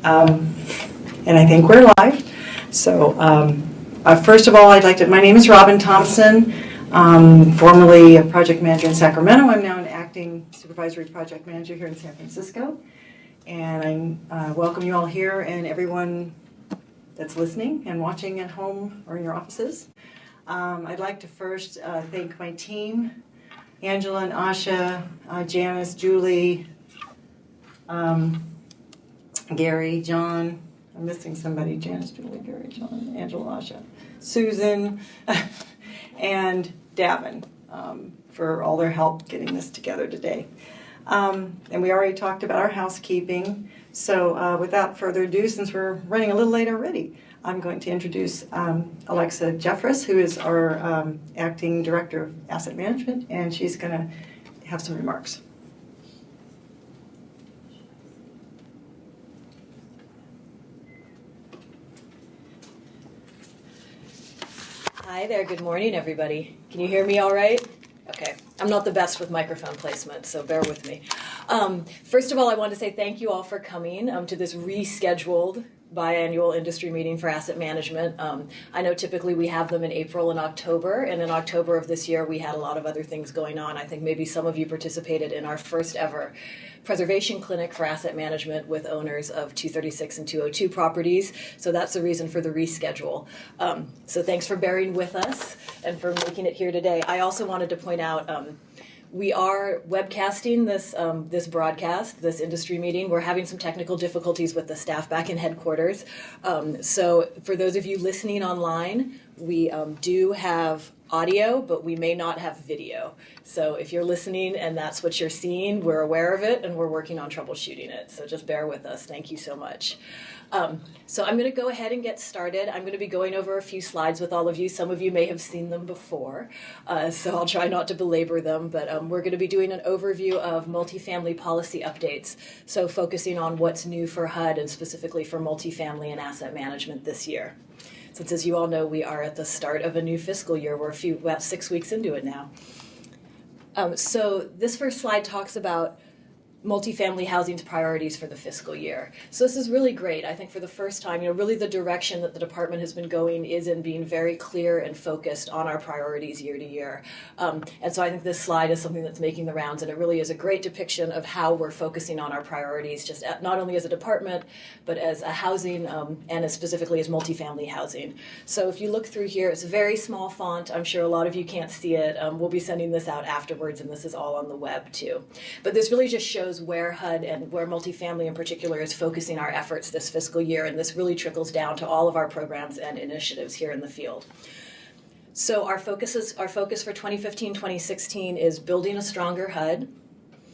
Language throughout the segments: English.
And I think we're live. So first of all, my name is Robin Thompson, formerly a project manager in Sacramento. I'm now an acting supervisory project manager here in San Francisco. And I welcome you all here and everyone that's listening and watching at home or in your offices. I'd like to first thank my team, Angela and Asha, Janice, Julie, Gary, John, I'm missing somebody, Janice, Julie, Gary, John, Angela, Asha, Susan, and Davin for all their help getting this together today. And we already talked about our housekeeping. So without further ado, since we're running a little late already, I'm going to introduce Alexa Jeffress, who is our acting director of asset management, and she's going to have some remarks. Hi there, good morning everybody. Can you hear me all right? Okay, I'm not the best with microphone placement, so bear with me. First of all, I want to say thank you all for coming to this rescheduled biannual industry meeting for asset management. I know typically we have them in April and October, and in October of this year we had a lot of other things going on. I think maybe some of you participated in our first ever preservation clinic for asset management with owners of 236 and 202 properties. So that's the reason for the reschedule. So thanks for bearing with us and for making it here today. I also wanted to point out we are webcasting this broadcast, this industry meeting. We're having some technical difficulties with the staff back in headquarters. So for those of you listening online, we do have audio, but we may not have video. So if you're listening and that's what you're seeing, we're aware of it and we're working on troubleshooting it. So just bear with us. Thank you so much. So I'm going to go ahead and get started. I'm going to be going over a few slides with all of you. Some of you may have seen them before, so I'll try not to belabor them, but we're going to be doing an overview of multifamily policy updates, so focusing on what's new for HUD and specifically for multifamily and asset management this year. Since, as you all know, we are at the start of a new fiscal year. We're about 6 weeks into it now. So this first slide talks about multifamily housing's priorities for the fiscal year. So this is really great. I think for the first time, really the direction that the department has been going is in being very clear and focused on our priorities year to year. And so I think this slide is something that's making the rounds, and it really is a great depiction of how we're focusing on our priorities, just not only as a department, but as a housing and as specifically as multifamily housing. So if you look through here, it's a very small font. I'm sure a lot of you can't see it. We'll be sending this out afterwards, and this is all on the web too. But this really just shows where HUD and where multifamily in particular is focusing our efforts this fiscal year, and this really trickles down to all of our programs and initiatives here in the field. So our focus for 2015-2016 is building a stronger HUD,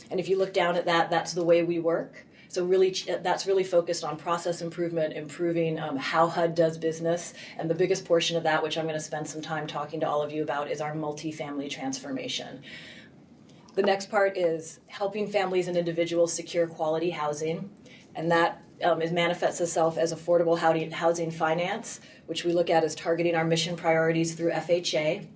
and if you look down at that, that's the way we work. So really, that's really focused on process improvement, improving how HUD does business, and the biggest portion of that, which I'm going to spend some time talking to all of you about, is our multifamily transformation. The next part is helping families and individuals secure quality housing, and that manifests itself as affordable housing finance, which we look at as targeting our mission priorities through FHA,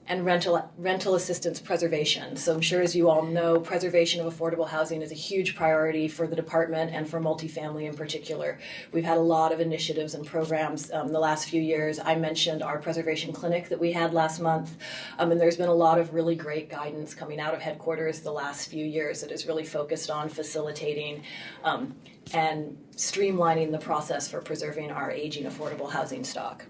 and rental assistance preservation. So I'm sure, as you all know, preservation of affordable housing is a huge priority for the department and for multifamily in particular. We've had a lot of initiatives and programs the last few years. I mentioned our preservation clinic that we had last month, and there's been a lot of really great guidance coming out of headquarters the last few years that is really focused on facilitating and streamlining the process for preserving our aging affordable housing stock.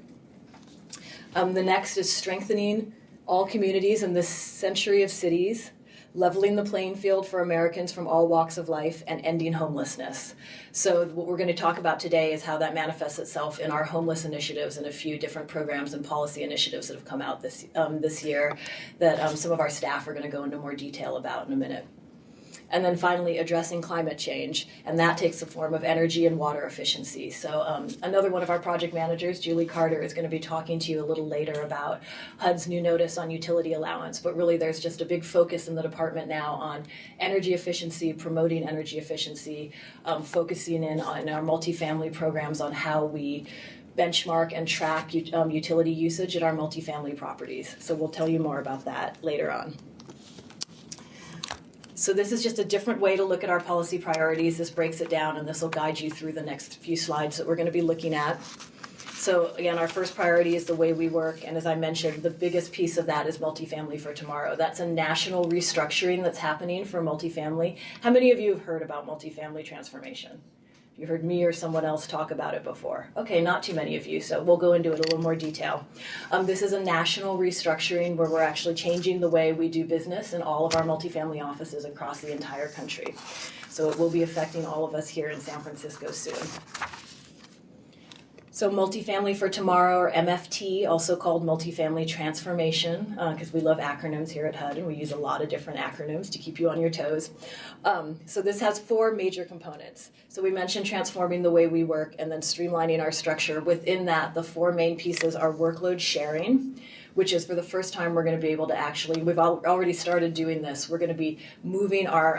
The next is strengthening all communities in this century of cities, leveling the playing field for Americans from all walks of life, and ending homelessness. So what we're going to talk about today is how that manifests itself in our homeless initiatives and a few different programs and policy initiatives that have come out this year that some of our staff are going to go into more detail about in a minute. And then finally, addressing climate change, and that takes the form of energy and water efficiency. So another one of our project managers, Julie Carter, is going to be talking to you a little later about HUD's new notice on utility allowance, but really there's just a big focus in the department now on energy efficiency, promoting energy efficiency, focusing in on our multifamily programs on how we benchmark and track utility usage at our multifamily properties. So we'll tell you more about that later on. So this is just a different way to look at our policy priorities. This breaks it down, and this will guide you through the next few slides that we're going to be looking at. So again, our first priority is the way we work, and as I mentioned, the biggest piece of that is multifamily for tomorrow. That's a national restructuring that's happening for multifamily. How many of you have heard about multifamily transformation? You heard me or someone else talk about it before. Okay, not too many of you, so we'll go into it a little more detail. This is a national restructuring where we're actually changing the way we do business in all of our multifamily offices across the entire country. So it will be affecting all of us here in San Francisco soon. So Multifamily for Tomorrow, or MFT, also called Multifamily Transformation, because we love acronyms here at HUD, and we use a lot of different acronyms to keep you on your toes. So this has 4 major components. So we mentioned transforming the way we work and then streamlining our structure. Within that, the 4 main pieces are workload sharing, which is for the first time we're going to be able to actually, we've already started doing this, we're going to be moving our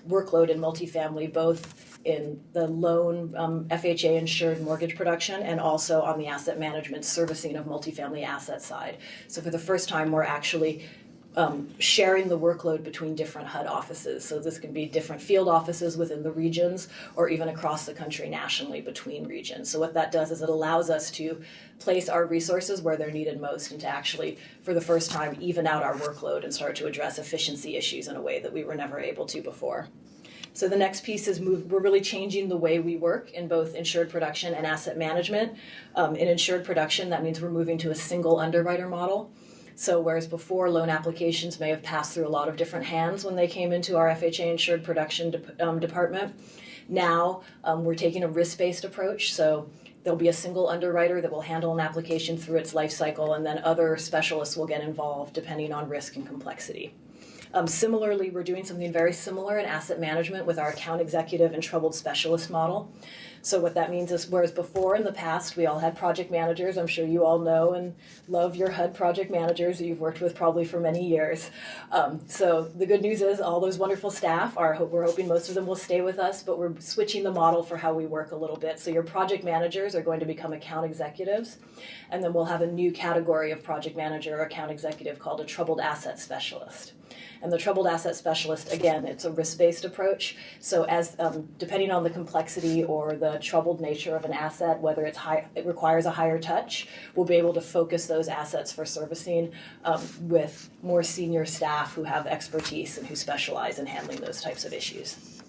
workload in multifamily, both in the loan FHA insured mortgage production and also on the asset management servicing of multifamily asset side. So for the first time, we're actually sharing the workload between different HUD offices. So this can be different field offices within the regions or even across the country nationally between regions. So what that does is it allows us to place our resources where they're needed most and to actually, for the first time, even out our workload and start to address efficiency issues in a way that we were never able to before. So the next piece is we're really changing the way we work in both insured production and asset management. In insured production, that means we're moving to a single underwriter model. So whereas before loan applications may have passed through a lot of different hands when they came into our FHA insured production department, now we're taking a risk-based approach. So there'll be a single underwriter that will handle an application through its life cycle, and then other specialists will get involved depending on risk and complexity. Similarly, we're doing something very similar in asset management with our account executive and troubled specialist model. So what that means is, whereas before in the past we all had project managers, I'm sure you all know and love your HUD project managers that you've worked with probably for many years. So the good news is all those wonderful staff, we're hoping most of them will stay with us, but we're switching the model for how we work a little bit. So your project managers are going to become account executives, and then we'll have a new category of project manager or account executive called a troubled asset specialist. And the troubled asset specialist, again, it's a risk-based approach. So as depending on the complexity or the troubled nature of an asset, whether it requires a higher touch, we'll be able to focus those assets for servicing with more senior staff who have expertise and who specialize in handling those types of issues.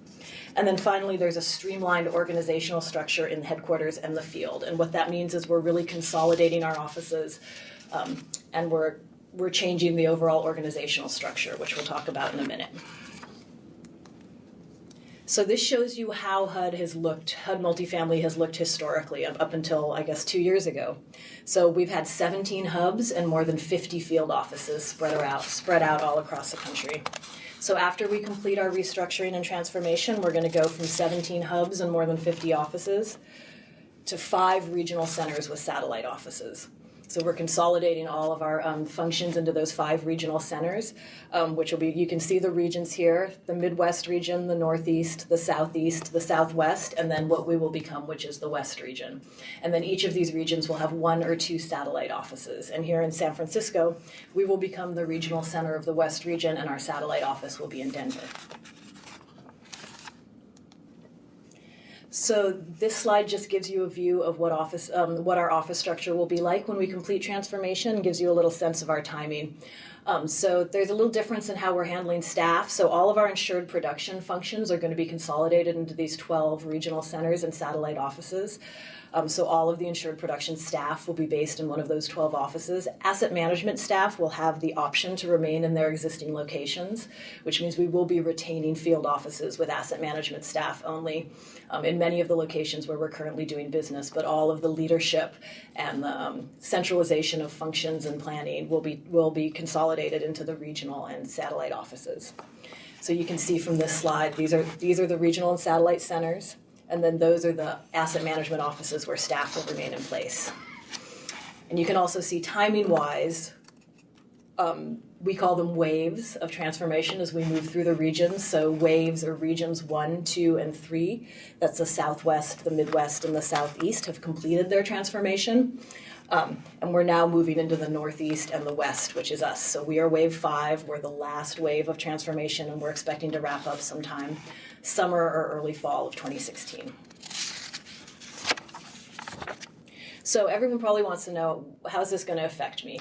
And then finally, there's a streamlined organizational structure in headquarters and the field. And what that means is we're really consolidating our offices and we're changing the overall organizational structure, which we'll talk about in a minute. So this shows you how HUD multifamily has looked historically up until, I guess, 2 years ago. So we've had 17 hubs and more than 50 field offices spread out all across the country. So after we complete our restructuring and transformation, we're going to go from 17 hubs and more than 50 offices to 5 regional centers with satellite offices. So we're consolidating all of our functions into those 5 regional centers, which will be, you can see the regions here, the Midwest region, the Northeast, the Southeast, the Southwest, and then what we will become, which is the West region. And then each of these regions will have 1 or 2 satellite offices. And here in San Francisco, we will become the regional center of the West region, and our satellite office will be in Denver. So this slide just gives you a view of what our office structure will be like when we complete transformation, gives you a little sense of our timing. So there's a little difference in how we're handling staff. So all of our insured production functions are going to be consolidated into these 12 regional centers and satellite offices. So all of the insured production staff will be based in one of those 12 offices. Asset management staff will have the option to remain in their existing locations, which means we will be retaining field offices with asset management staff only in many of the locations where we're currently doing business, but all of the leadership and the centralization of functions and planning will be consolidated into the regional and satellite offices. So you can see from this slide, these are the regional and satellite centers. And then those are the asset management offices where staff will remain in place. And you can also see timing-wise, we call them waves of transformation as we move through the regions. So waves or regions 1, 2, and 3, that's the Southwest, the Midwest, and the Southeast have completed their transformation. And we're now moving into the Northeast and the West, which is us. So we are wave 5. We're the last wave of transformation, and we're expecting to wrap up sometime summer or early fall of 2016. So everyone probably wants to know, how's this going to affect me?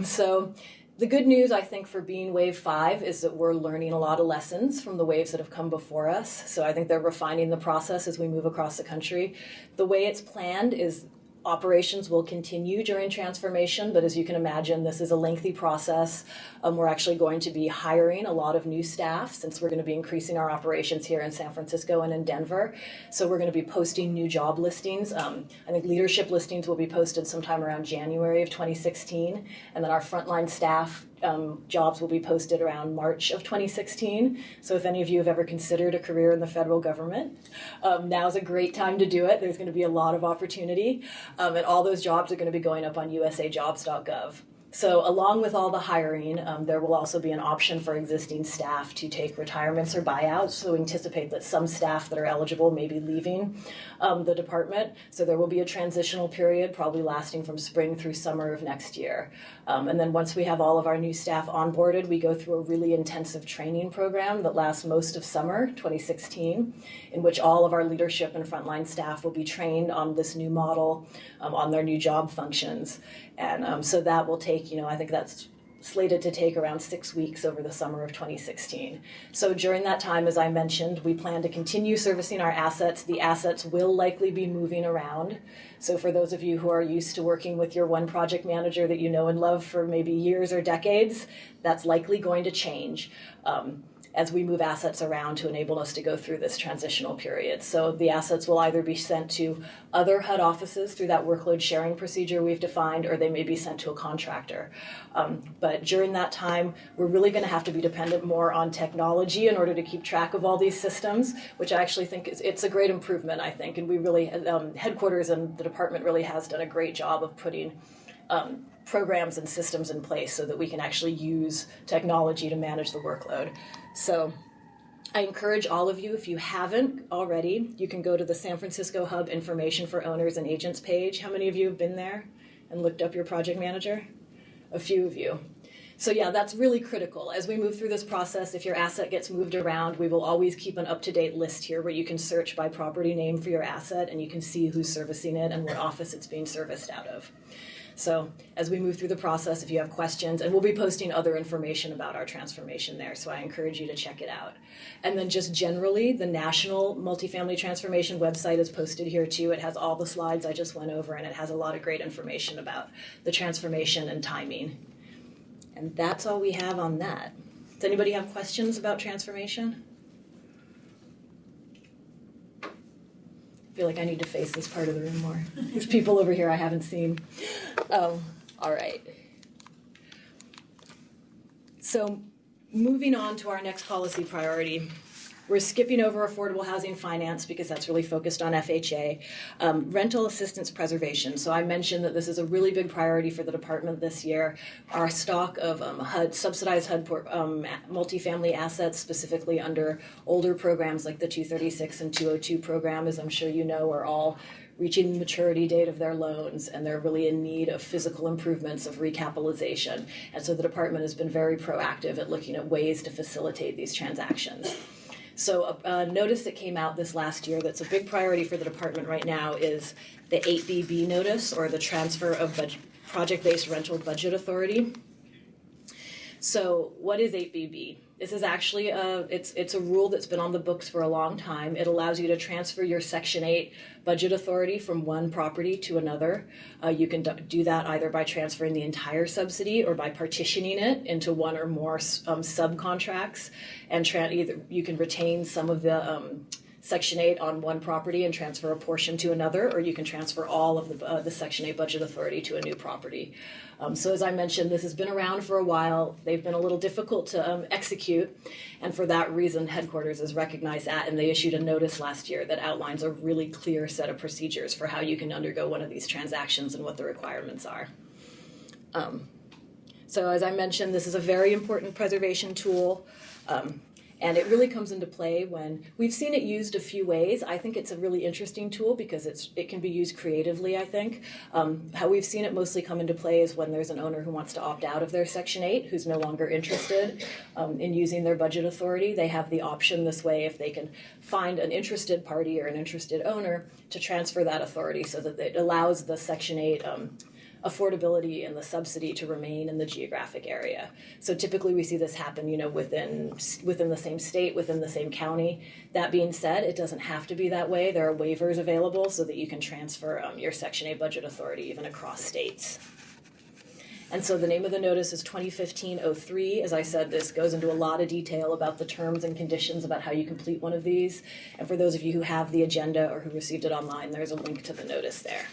So the good news, I think, for being wave 5 is that we're learning a lot of lessons from the waves that have come before us. So I think they're refining the process as we move across the country. The way it's planned is operations will continue during transformation, but as you can imagine, this is a lengthy process. We're actually going to be hiring a lot of new staff since we're going to be increasing our operations here in San Francisco and in Denver. So we're going to be posting new job listings. I think leadership listings will be posted sometime around January of 2016, and then our frontline staff jobs will be posted around March of 2016. So if any of you have ever considered a career in the federal government, now's a great time to do it. There's going to be a lot of opportunity, and all those jobs are going to be going up on usajobs.gov. So along with all the hiring, there will also be an option for existing staff to take retirements or buyouts. So we anticipate that some staff that are eligible may be leaving the department. So there will be a transitional period, probably lasting from spring through summer of next year. And then once we have all of our new staff onboarded, we go through a really intensive training program that lasts most of summer 2016, in which all of our leadership and frontline staff will be trained on this new model, on their new job functions. And so that will take, I think that's slated to take around 6 weeks over the summer of 2016. So during that time, as I mentioned, we plan to continue servicing our assets. The assets will likely be moving around. So for those of you who are used to working with your one project manager that you know and love for maybe years or decades, that's likely going to change as we move assets around to enable us to go through this transitional period. So the assets will either be sent to other HUD offices through that workload sharing procedure we've defined, or they may be sent to a contractor. But during that time, we're really going to have to be dependent more on technology in order to keep track of all these systems, which I actually think it's a great improvement, I think. And we really, headquarters and the department really has done a great job of putting programs and systems in place so that we can actually use technology to manage the workload. So I encourage all of you, if you haven't already, you can go to the San Francisco Hub Information for Owners and Agents page. How many of you have been there and looked up your project manager? A few of you. So yeah, that's really critical. As we move through this process, if your asset gets moved around, we will always keep an up-to-date list here where you can search by property name for your asset and you can see who's servicing it and what office it's being serviced out of. So as we move through the process, if you have questions, and we'll be posting other information about our transformation there, so I encourage you to check it out. And then just generally, the National Multifamily Transformation website is posted here too. It has all the slides I just went over, and it has a lot of great information about the transformation and timing. And that's all we have on that. Does anybody have questions about transformation? I feel like I need to face this part of the room more. There's people over here I haven't seen. All right. So moving on to our next policy priority. We're skipping over affordable housing finance because that's really focused on FHA. Rental assistance preservation. So I mentioned that this is a really big priority for the department this year. Our stock of subsidized HUD multifamily assets, specifically under older programs like the 236 and 202 program, as I'm sure you know, are all reaching the maturity date of their loans, and they're really in need of physical improvements of recapitalization. And so the department has been very proactive at looking at ways to facilitate these transactions. So a notice that came out this last year that's a big priority for the department right now is the 8BB notice, or the Transfer of Project-Based Rental Budget Authority. So what is 8BB? This is actually it's a rule that's been on the books for a long time. It allows you to transfer your Section 8 budget authority from one property to another. You can do that either by transferring the entire subsidy or by partitioning it into one or more subcontracts. And either you can retain some of the Section 8 on one property and transfer a portion to another, or you can transfer all of the Section 8 budget authority to a new property. So as I mentioned, this has been around for a while. They've been a little difficult to execute, and for that reason, headquarters has recognized that, and they issued a notice last year that outlines a really clear set of procedures for how you can undergo one of these transactions and what the requirements are. So as I mentioned, this is a very important preservation tool. And it really comes into play when we've seen it used a few ways. I think it's a really interesting tool because it can be used creatively, I think. How we've seen it mostly come into play is when there's an owner who wants to opt out of their Section 8, who's no longer interested in using their budget authority. They have the option this way, if they can find an interested party or an interested owner, to transfer that authority so that it allows the Section 8 affordability and the subsidy to remain in the geographic area. So typically we see this happen, within the same state, within the same county. That being said, it doesn't have to be that way. There are waivers available so that you can transfer your Section 8 budget authority even across states. And so the name of the notice is 2015-03. As I said, this goes into a lot of detail about the terms and conditions about how you complete one of these. And for those of you who have the agenda or who received it online, there's a link to the notice there.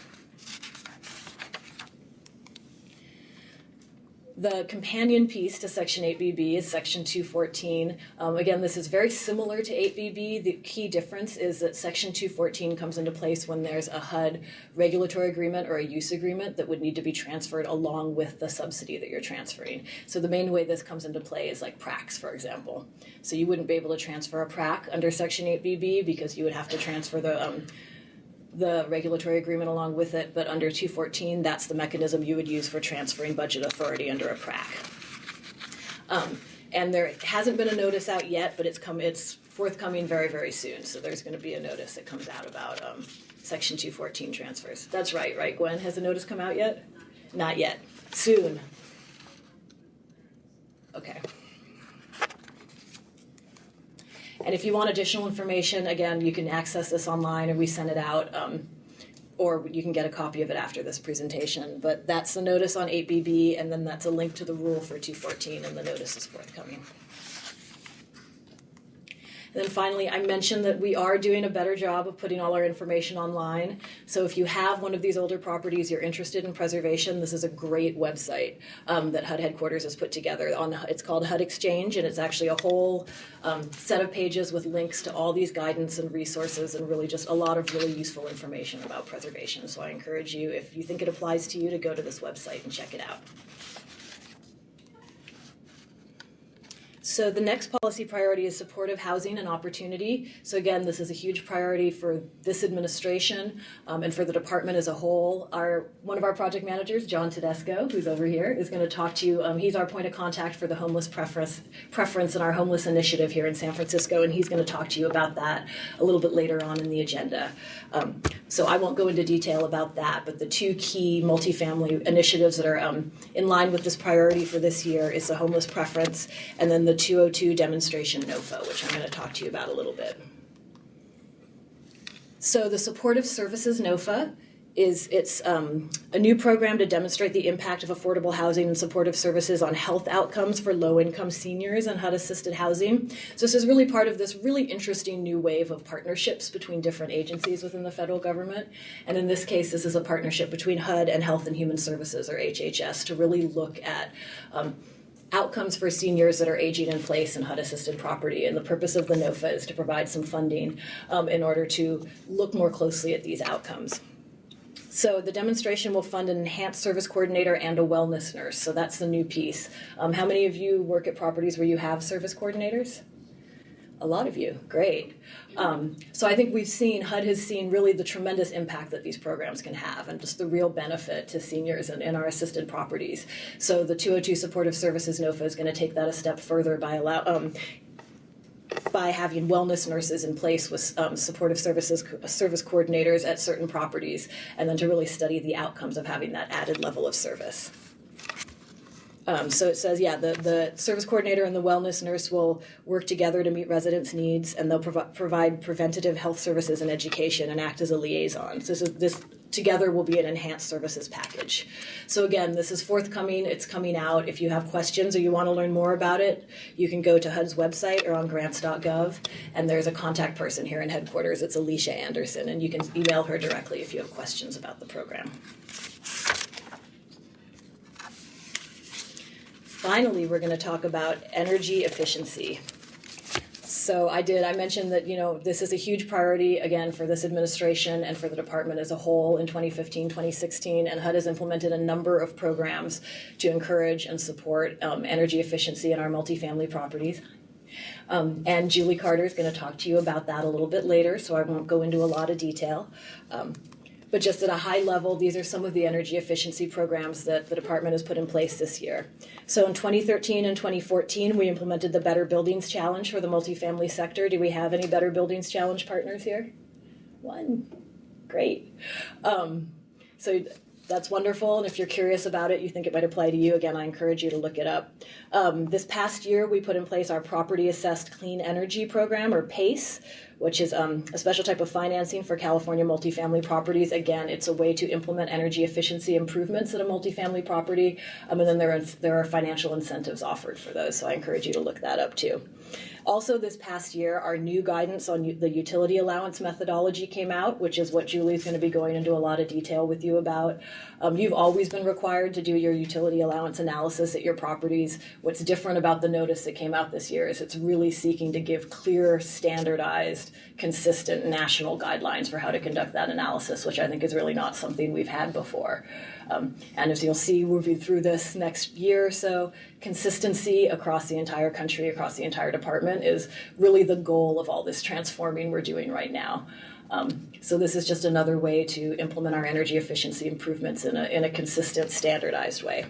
The companion piece to Section 8BB is Section 214. Again, this is very similar to 8BB. The key difference is that Section 214 comes into place when there's a HUD regulatory agreement or a use agreement that would need to be transferred along with the subsidy that you're transferring. So the main way this comes into play is like PRACs, for example. So you wouldn't be able to transfer a PRAC under Section 8BB because you would have to transfer the regulatory agreement along with it, but under 214, that's the mechanism you would use for transferring budget authority under a PRAC. And there hasn't been a notice out yet, but it's forthcoming very, very soon. So there's going to be a notice that comes out about Section 214 transfers. That's right, Gwen? Has the notice come out yet? Not yet. Soon. Okay. And if you want additional information, again, you can access this online and we send it out, or you can get a copy of it after this presentation. But that's the notice on 8BB, and then that's a link to the rule for 214, and the notice is forthcoming. And then finally, I mentioned that we are doing a better job of putting all our information online. So if you have one of these older properties, you're interested in preservation, this is a great website that HUD headquarters has put together. It's called HUD Exchange, and it's actually a whole set of pages with links to all these guidance and resources and really just a lot of really useful information about preservation. So I encourage you, if you think it applies to you, to go to this website and check it out. So the next policy priority is supportive housing and opportunity. So again, this is a huge priority for this administration and for the department as a whole. One of our project managers, John Tedesco, who's over here, is going to talk to you. He's our point of contact for the homeless preference in our homeless initiative here in San Francisco, and he's going to talk to you about that a little bit later on in the agenda. So I won't go into detail about that, but the two key multifamily initiatives that are in line with this priority for this year is the homeless preference and then the 202 demonstration NOFA, which I'm going to talk to you about a little bit. So the supportive services NOFA it's a new program to demonstrate the impact of affordable housing and supportive services on health outcomes for low-income seniors and HUD-assisted housing. So this is really part of this really interesting new wave of partnerships between different agencies within the federal government. And in this case, this is a partnership between HUD and Health and Human Services, or HHS, to really look at outcomes for seniors that are aging in place in HUD-assisted property. And the purpose of the NOFA is to provide some funding in order to look more closely at these outcomes. So the demonstration will fund an enhanced service coordinator and a wellness nurse. So that's the new piece. How many of you work at properties where you have service coordinators? A lot of you, great. So I think HUD has seen really the tremendous impact that these programs can have and just the real benefit to seniors in our assisted properties. So the 202 Supportive Services NOFA is going to take that a step further by having wellness nurses in place with supportive service coordinators at certain properties, and then to really study the outcomes of having that added level of service. So it says, the service coordinator and the wellness nurse will work together to meet residents' needs, and they'll provide preventative health services and education and act as a liaison. So this together will be an enhanced services package. So again, this is forthcoming. It's coming out. If you have questions or you want to learn more about it, you can go to HUD's website or on grants.gov, and there's a contact person here in headquarters. It's Alicia Anderson, and you can email her directly if you have questions about the program. Finally, we're going to talk about energy efficiency. So I mentioned that, this is a huge priority, again, for this administration and for the department as a whole in 2015, 2016, and HUD has implemented a number of programs to encourage and support energy efficiency in our multifamily properties. And Julie Carter is going to talk to you about that a little bit later, so I won't go into a lot of detail. But just at a high level, these are some of the energy efficiency programs that the department has put in place this year. So in 2013 and 2014, we implemented the Better Buildings Challenge for the multifamily sector. Do we have any Better Buildings Challenge partners here? One. Great. So that's wonderful, and if you're curious about it, you think it might apply to you, again, I encourage you to look it up. This past year, we put in place our Property Assessed Clean Energy Program, or PACE, which is a special type of financing for California multifamily properties. Again, it's a way to implement energy efficiency improvements at a multifamily property, and then there are financial incentives offered for those, so I encourage you to look that up too. Also this past year, our new guidance on the utility allowance methodology came out, which is what Julie's going to be going into a lot of detail with you about. You've always been required to do your utility allowance analysis at your properties. What's different about the notice that came out this year is it's really seeking to give clear, standardized, consistent national guidelines for how to conduct that analysis, which I think is really not something we've had before. And as you'll see, moving through this next year or so, consistency across the entire country, across the entire department is really the goal of all this transforming we're doing right now. So this is just another way to implement our energy efficiency improvements in a consistent, standardized way.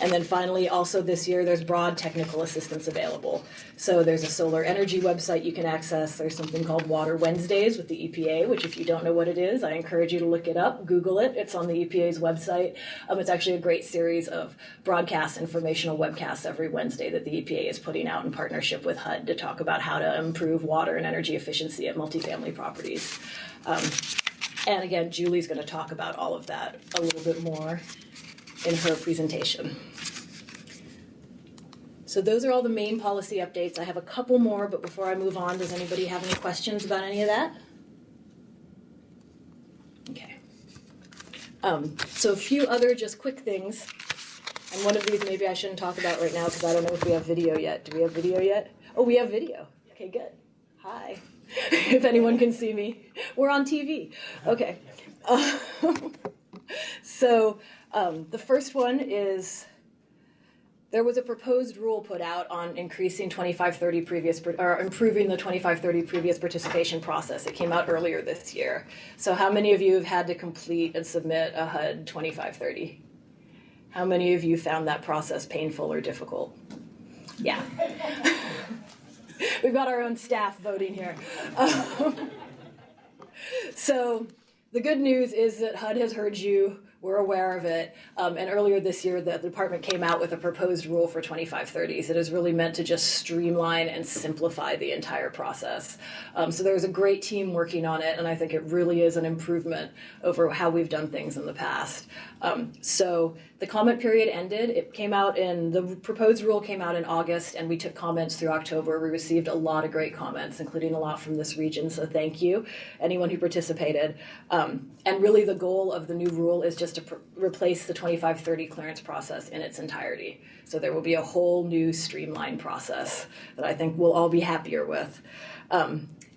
And then finally, also this year, there's broad technical assistance available. So there's a solar energy website you can access. There's something called Water Wednesdays with the EPA, which if you don't know what it is, I encourage you to look it up, Google it. It's on the EPA's website. It's actually a great series of broadcasts, informational webcasts every Wednesday that the EPA is putting out in partnership with HUD to talk about how to improve water and energy efficiency at multifamily properties. And again, Julie's going to talk about all of that a little bit more in her presentation. So those are all the main policy updates. I have a couple more, but before I move on, does anybody have any questions about any of that? Okay. So a few other just quick things. And one of these maybe I shouldn't talk about right now because I don't know if we have video yet. Do we have video yet? Oh, we have video. Okay, good. Hi. If anyone can see me. We're on TV. Okay. So the first one is there was a proposed rule put out on increasing improving the 25-30 previous participation process. It came out earlier this year. So how many of you have had to complete and submit a HUD 25-30? How many of you found that process painful or difficult? Yeah. We've got our own staff voting here. So the good news is that HUD has heard you. We're aware of it. And earlier this year, the department came out with a proposed rule for 25-30s that is really meant to just streamline and simplify the entire process. So there's a great team working on it, and I think it really is an improvement over how we've done things in the past. So the comment period ended. The proposed rule came out in August, and we took comments through October. We received a lot of great comments, including a lot from this region, so thank you, anyone who participated. And really the goal of the new rule is just to replace the 25-30 clearance process in its entirety. So there will be a whole new streamlined process that I think we'll all be happier with.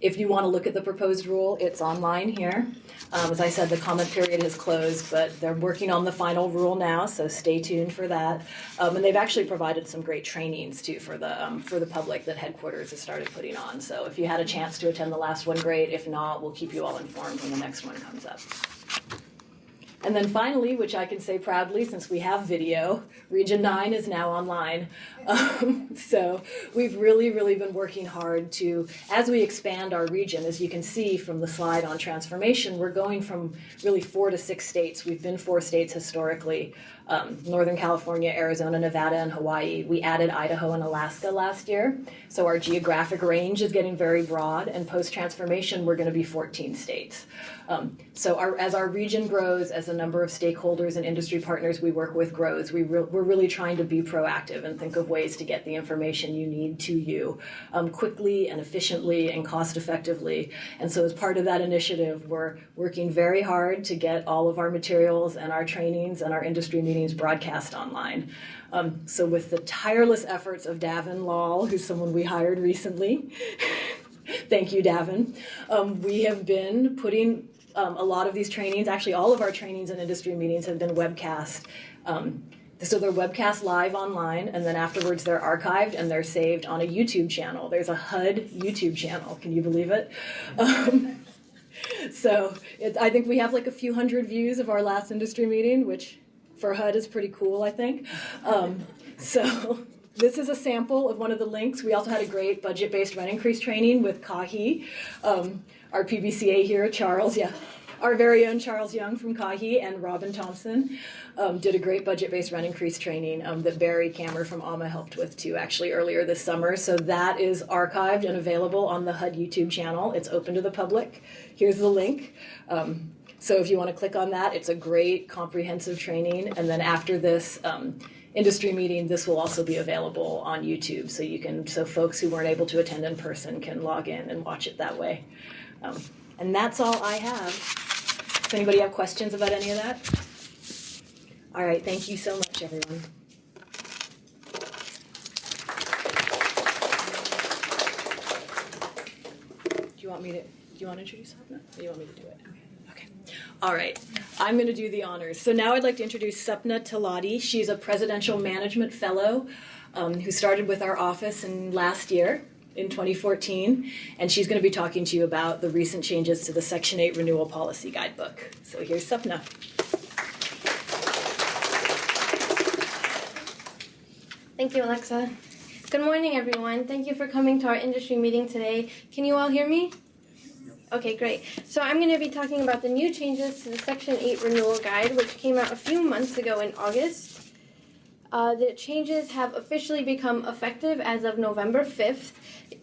If you want to look at the proposed rule, it's online here. As I said, the comment period has closed, but they're working on the final rule now, so stay tuned for that. And they've actually provided some great trainings too for the public that headquarters has started putting on. So if you had a chance to attend the last one, great. If not, we'll keep you all informed when the next one comes up. And then finally, which I can say proudly since we have video, Region 9 is now online. So we've really, really been working hard to, as we expand our region, as you can see from the slide on transformation, we're going from really 4 to 6 states. We've been 4 states historically, Northern California, Arizona, Nevada, and Hawaii. We added Idaho and Alaska last year. So our geographic range is getting very broad, and post-transformation, we're going to be 14 states. So as our region grows, as the number of stakeholders and industry partners we work with grows, we're really trying to be proactive and think of ways to get the information you need to you quickly and efficiently and cost effectively. And so as part of that initiative, we're working very hard to get all of our materials and our trainings and our industry meetings broadcast online. So with the tireless efforts of Davin Lal, who's someone we hired recently, thank you, Davin, we have been putting a lot of these trainings, actually all of our trainings and industry meetings have been webcast. So they're webcast live online, and then afterwards they're archived and they're saved on a YouTube channel. There's a HUD YouTube channel. Can you believe it? I think we have like a few hundred views of our last industry meeting, which for HUD is pretty cool, I think. So this is a sample of one of the links. We also had a great budget-based rent increase training with Kahi, our PBCA here, Charles, our very own Charles Young from Kahi, and Robin Thompson did a great budget-based rent increase training that Barry Kammer from AMA helped with too, actually earlier this summer. So that is archived and available on the HUD YouTube channel. It's open to the public. Here's the link. So if you want to click on that, it's a great comprehensive training. And then after this industry meeting, this will also be available on YouTube. So folks who weren't able to attend in person can log in and watch it that way. And that's all I have. Does anybody have questions about any of that? All right, thank you so much, everyone. Do you want to introduce Sapna? Or do you want me to do it? Okay. All right, I'm going to do the honors. So now I'd like to introduce Sapna Talati. She's a Presidential Management Fellow who started with our office last year in 2014, and she's going to be talking to you about the recent changes to the Section 8 Renewal Policy Guidebook. So here's Sapna. Thank you, Alexa. Good morning, everyone. Thank you for coming to our industry meeting today. Can you all hear me? Okay, great. So I'm going to be talking about the new changes to the Section 8 Renewal Guide, which came out a few months ago in August. The changes have officially become effective as of November 5th.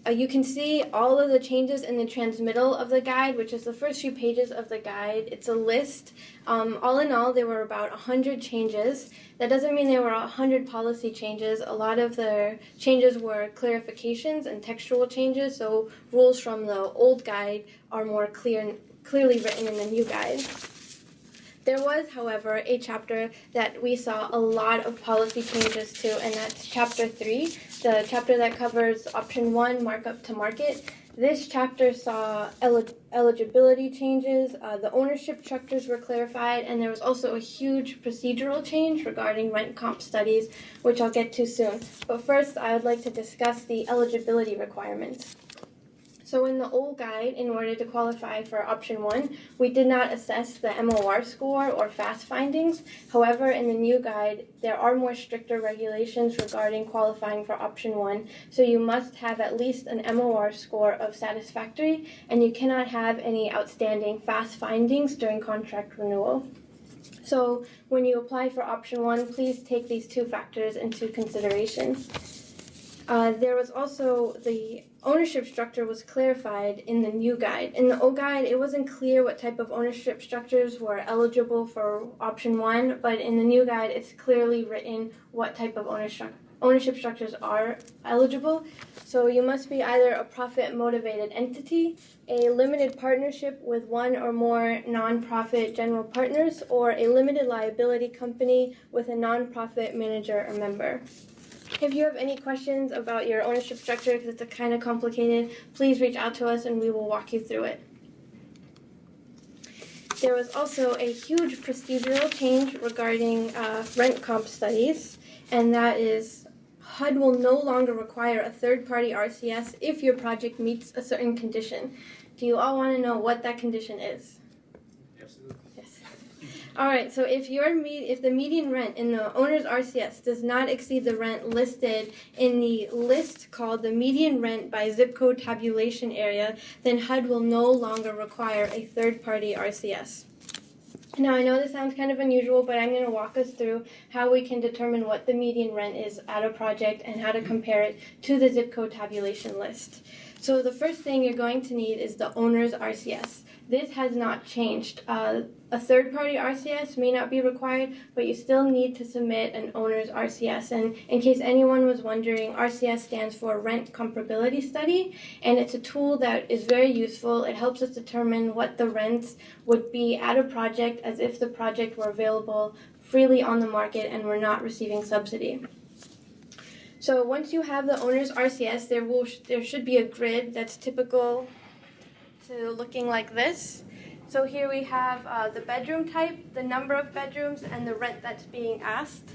You can see all of the changes in the transmittal of the guide, which is the first few pages of the guide. It's a list. All in all, there were about 100 changes. That doesn't mean there were 100 policy changes. A lot of the changes were clarifications and textual changes, so rules from the old guide are more clearly written in the new guide. There was, however, a chapter that we saw a lot of policy changes to, and that's Chapter 3, the chapter that covers Option 1, Markup to Market. This chapter saw eligibility changes, the ownership structures were clarified, and there was also a huge procedural change regarding rent comp studies, which I'll get to soon. But first, I would like to discuss the eligibility requirements. So in the old guide, in order to qualify for Option 1, we did not assess the MOR score or FAST findings. However, in the new guide, there are more stricter regulations regarding qualifying for Option 1. So you must have at least an MOR score of satisfactory, and you cannot have any outstanding FAST findings during contract renewal. So when you apply for Option 1, please take these two factors into consideration. There was also the ownership structure was clarified in the new guide. In the old guide, it wasn't clear what type of ownership structures were eligible for Option 1, but in the new guide, it's clearly written what type of ownership structures are eligible. So you must be either a profit-motivated entity, a limited partnership with one or more nonprofit general partners, or a limited liability company with a nonprofit manager or member. If you have any questions about your ownership structure, because it's kind of complicated, please reach out to us and we will walk you through it. There was also a huge procedural change regarding rent comp studies, and that is HUD will no longer require a third-party RCS if your project meets a certain condition. Do you all want to know what that condition is? Absolutely. Yes. All right, so if the median rent in the owner's RCS does not exceed the rent listed in the list called the median rent by zip code tabulation area, then HUD will no longer require a third-party RCS. Now, I know this sounds kind of unusual, but I'm going to walk us through how we can determine what the median rent is at a project and how to compare it to the zip code tabulation list. So the first thing you're going to need is the owner's RCS. This has not changed. A third-party RCS may not be required, but you still need to submit an owner's RCS. And in case anyone was wondering, RCS stands for Rent Comparability Study, and it's a tool that is very useful. It helps us determine what the rents would be at a project as if the project were available freely on the market and were not receiving subsidy. So once you have the owner's RCS, there should be a grid that's typical to looking like this. So here we have the bedroom type, the number of bedrooms, and the rent that's being asked.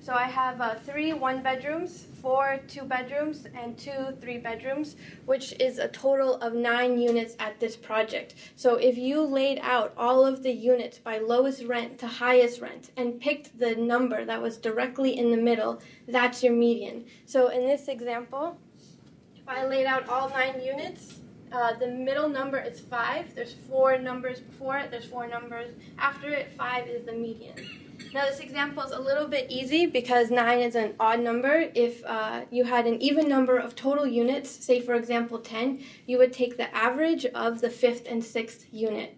So I have 3 1-bedrooms, 4 2-bedrooms, and 2 3-bedrooms, which is a total of 9 units at this project. So if you laid out all of the units by lowest rent to highest rent and picked the number that was directly in the middle, that's your median. So in this example, if I laid out all 9 units, the middle number is 5. There's 4 numbers before it, there's 4 numbers after it. 5 is the median. Now this example is a little bit easy because 9 is an odd number. If you had an even number of total units, say for example 10, you would take the average of the 5th and 6th unit,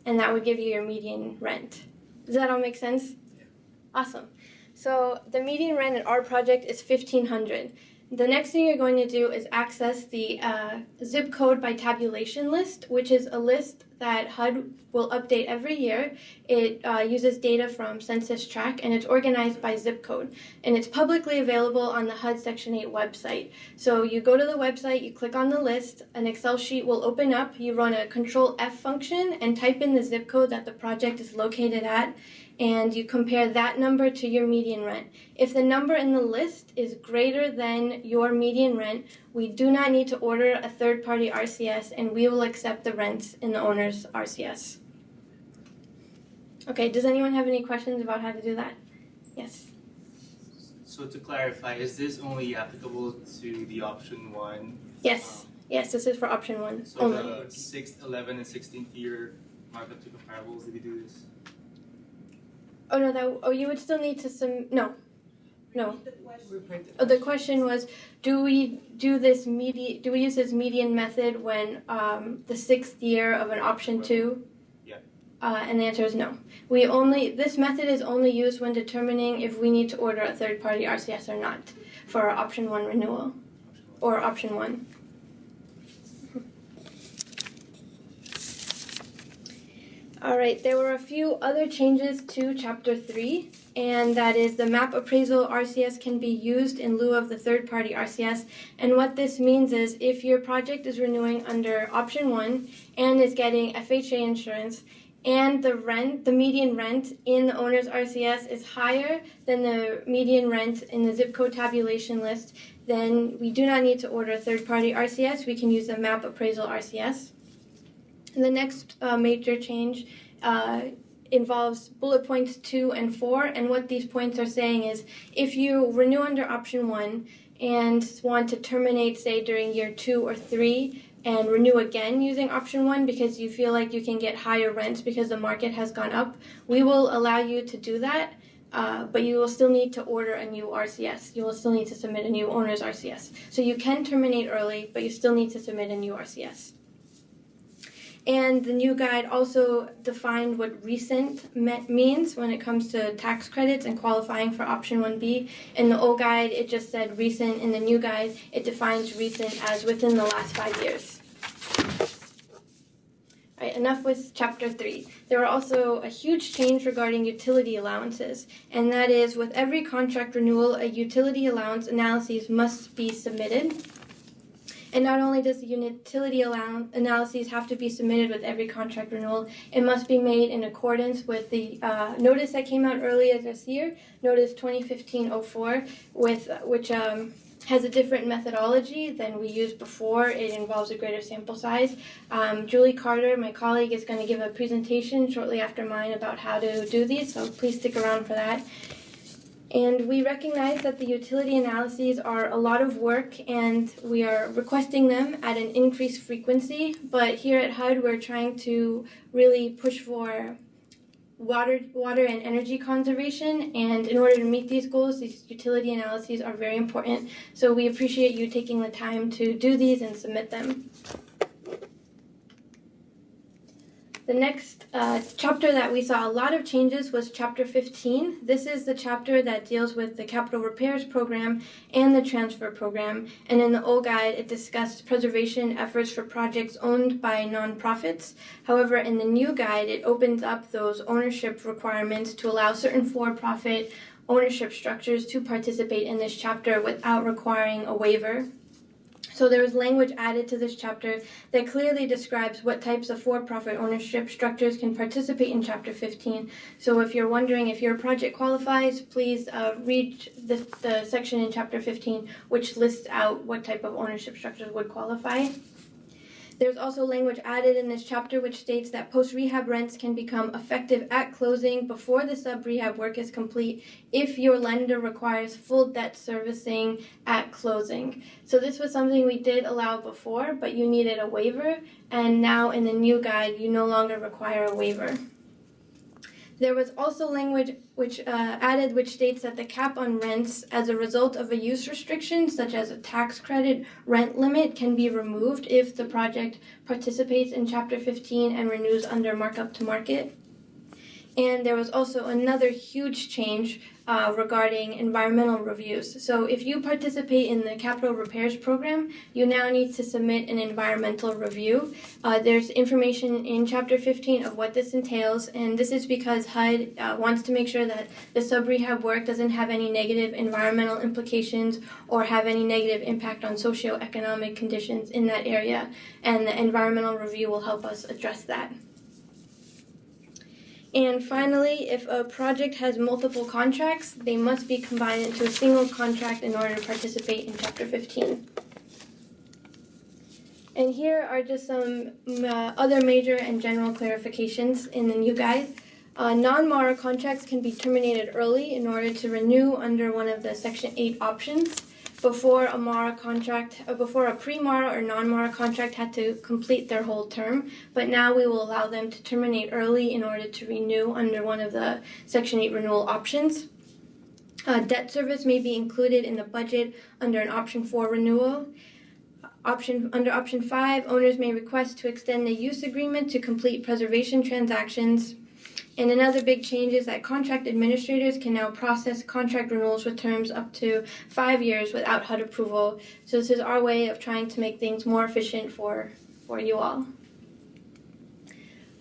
and that would give you your median rent. Does that all make sense? Yeah. Awesome. So the median rent at our project is $1,500. The next thing you're going to do is access the zip code by tabulation list, which is a list that HUD will update every year. It uses data from Census Track, and it's organized by zip code. And it's publicly available on the HUD Section 8 website. So you go to the website, you click on the list, an Excel sheet will open up, you run a Control F function and type in the zip code that the project is located at, and you compare that number to your median rent. If the number in the list is greater than your median rent, we do not need to order a third-party RCS, and we will accept the rents in the owner's RCS. Okay, does anyone have any questions about how to do that? Yes? So to clarify, is this only applicable to the option 1? Yes. Yes, this is for option 1 So only. the 6th, 11th, and 16th year markup to comparables, did we do this? Oh, you would still need to no. Oh, the question was, do we use this median method when the 6th year of an option 2? Yeah. And the answer is no. This method is only used when determining if we need to order a third-party RCS or not for our option 1 renewal or option 1. All right, there were a few other changes to Chapter 3, and that is the map appraisal RCS can be used in lieu of the third-party RCS. And what this means is if your project is renewing under option 1 and is getting FHA insurance, and the median rent in the owner's RCS is higher than the median rent in the zip code tabulation list, then we do not need to order a third-party RCS. We can use the map appraisal RCS. And the next major change involves bullet points 2 and 4, and what these points are saying is if you renew under option 1 and want to terminate, say, during year 2 or 3, and renew again using option 1 because you feel like you can get higher rents because the market has gone up, we will allow you to do that, but you will still need to order a new RCS. You will still need to submit a new owner's RCS. So you can terminate early, but you still need to submit a new RCS. And the new guide also defined what recent means when it comes to tax credits and qualifying for option 1B. In the old guide, it just said recent. In the new guide, it defines recent as within the last 5 years. All right, enough with Chapter 3. There were also a huge change regarding utility allowances, and that is with every contract renewal, a utility allowance analysis must be submitted. And not only does the utility analyses have to be submitted with every contract renewal, it must be made in accordance with the notice that came out earlier this year, Notice 2015-04, which has a different methodology than we used before. It involves a greater sample size. Julie Carter, my colleague, is going to give a presentation shortly after mine about how to do these, so please stick around for that. And we recognize that the utility analyses are a lot of work, and we are requesting them at an increased frequency. But here at HUD, we're trying to really push for water and energy conservation. And in order to meet these goals, these utility analyses are very important. So we appreciate you taking the time to do these and submit them. The next chapter that we saw a lot of changes was Chapter 15. This is the chapter that deals with the capital repairs program and the transfer program. And in the old guide, it discussed preservation efforts for projects owned by nonprofits. However, in the new guide, it opens up those ownership requirements to allow certain for-profit ownership structures to participate in this chapter without requiring a waiver. So there was language added to this chapter that clearly describes what types of for-profit ownership structures can participate in Chapter 15. So if you're wondering if your project qualifies, please read the section in Chapter 15 which lists out what type of ownership structures would qualify. There's also language added in this chapter which states that post-rehab rents can become effective at closing before the sub-rehab work is complete if your lender requires full debt servicing at closing. So this was something we did allow before, but you needed a waiver, and now in the new guide you no longer require a waiver. There was also language which added which states that the cap on rents as a result of a use restriction, such as a tax credit rent limit, can be removed if the project participates in Chapter 15 and renews under markup to market. And there was also another huge change regarding environmental reviews. So if you participate in the capital repairs program, you now need to submit an environmental review. There's information in Chapter 15 of what this entails, and this is because HUD wants to make sure that the sub-rehab work doesn't have any negative environmental implications or have any negative impact on socioeconomic conditions in that area, and the environmental review will help us address that. And finally, if a project has multiple contracts, they must be combined into a single contract in order to participate in Chapter 15. And here are just some other major and general clarifications in the new guide. Non-MARA contracts can be terminated early in order to renew under one of the Section 8 options. Before a pre-MARA or non-MARA contract had to complete their whole term, but now we will allow them to terminate early in order to renew under one of the Section 8 renewal options. Debt service may be included in the budget under an Option 4 renewal. Under Option 5, owners may request to extend the use agreement to complete preservation transactions. And another big change is that contract administrators can now process contract renewals with terms up to 5 years without HUD approval. So this is our way of trying to make things more efficient for you all.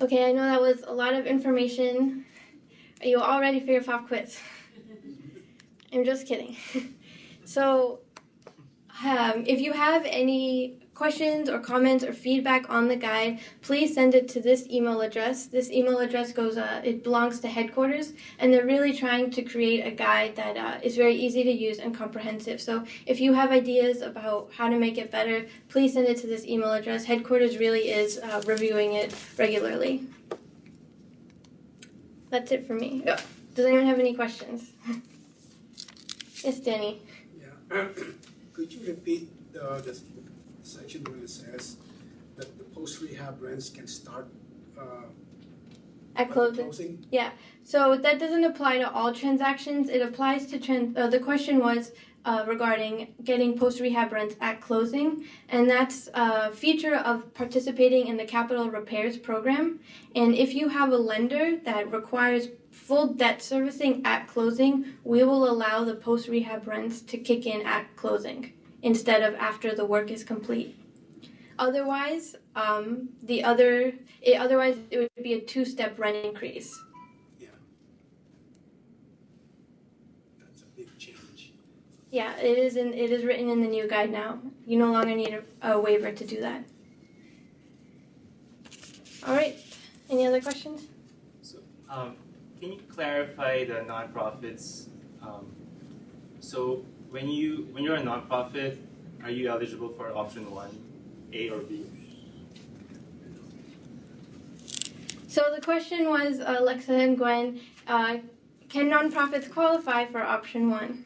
Okay, I know that was a lot of information. Are you all ready for your pop quiz? I'm just kidding. So if you have any questions or comments or feedback on the guide, please send it to this email address. This email address it belongs to headquarters, and they're really trying to create a guide that is very easy to use and comprehensive. So if you have ideas about how to make it better, please send it to this email address. Headquarters really is reviewing it regularly. That's it for me. Does anyone have any questions? Yes, Danny. Yeah. Could you repeat the section where it says that the post-rehab rents can start At closing? Yeah. So that doesn't apply to all transactions. It applies to the question was regarding getting post-rehab rents at closing, and that's a feature of participating in the capital repairs program. And if you have a lender that requires full debt servicing at closing, we will allow the post-rehab rents to kick in at closing instead of after the work is complete. Otherwise, it would be a two-step rent increase. Yeah. That's a big change. Yeah, it is written in the new guide now. You no longer need a waiver to do that. All right. Any other questions? So, can you clarify the nonprofits? So when you're a nonprofit, are you eligible for option 1, A or B? So the question was, Alexa and Gwen, can nonprofits qualify for option 1?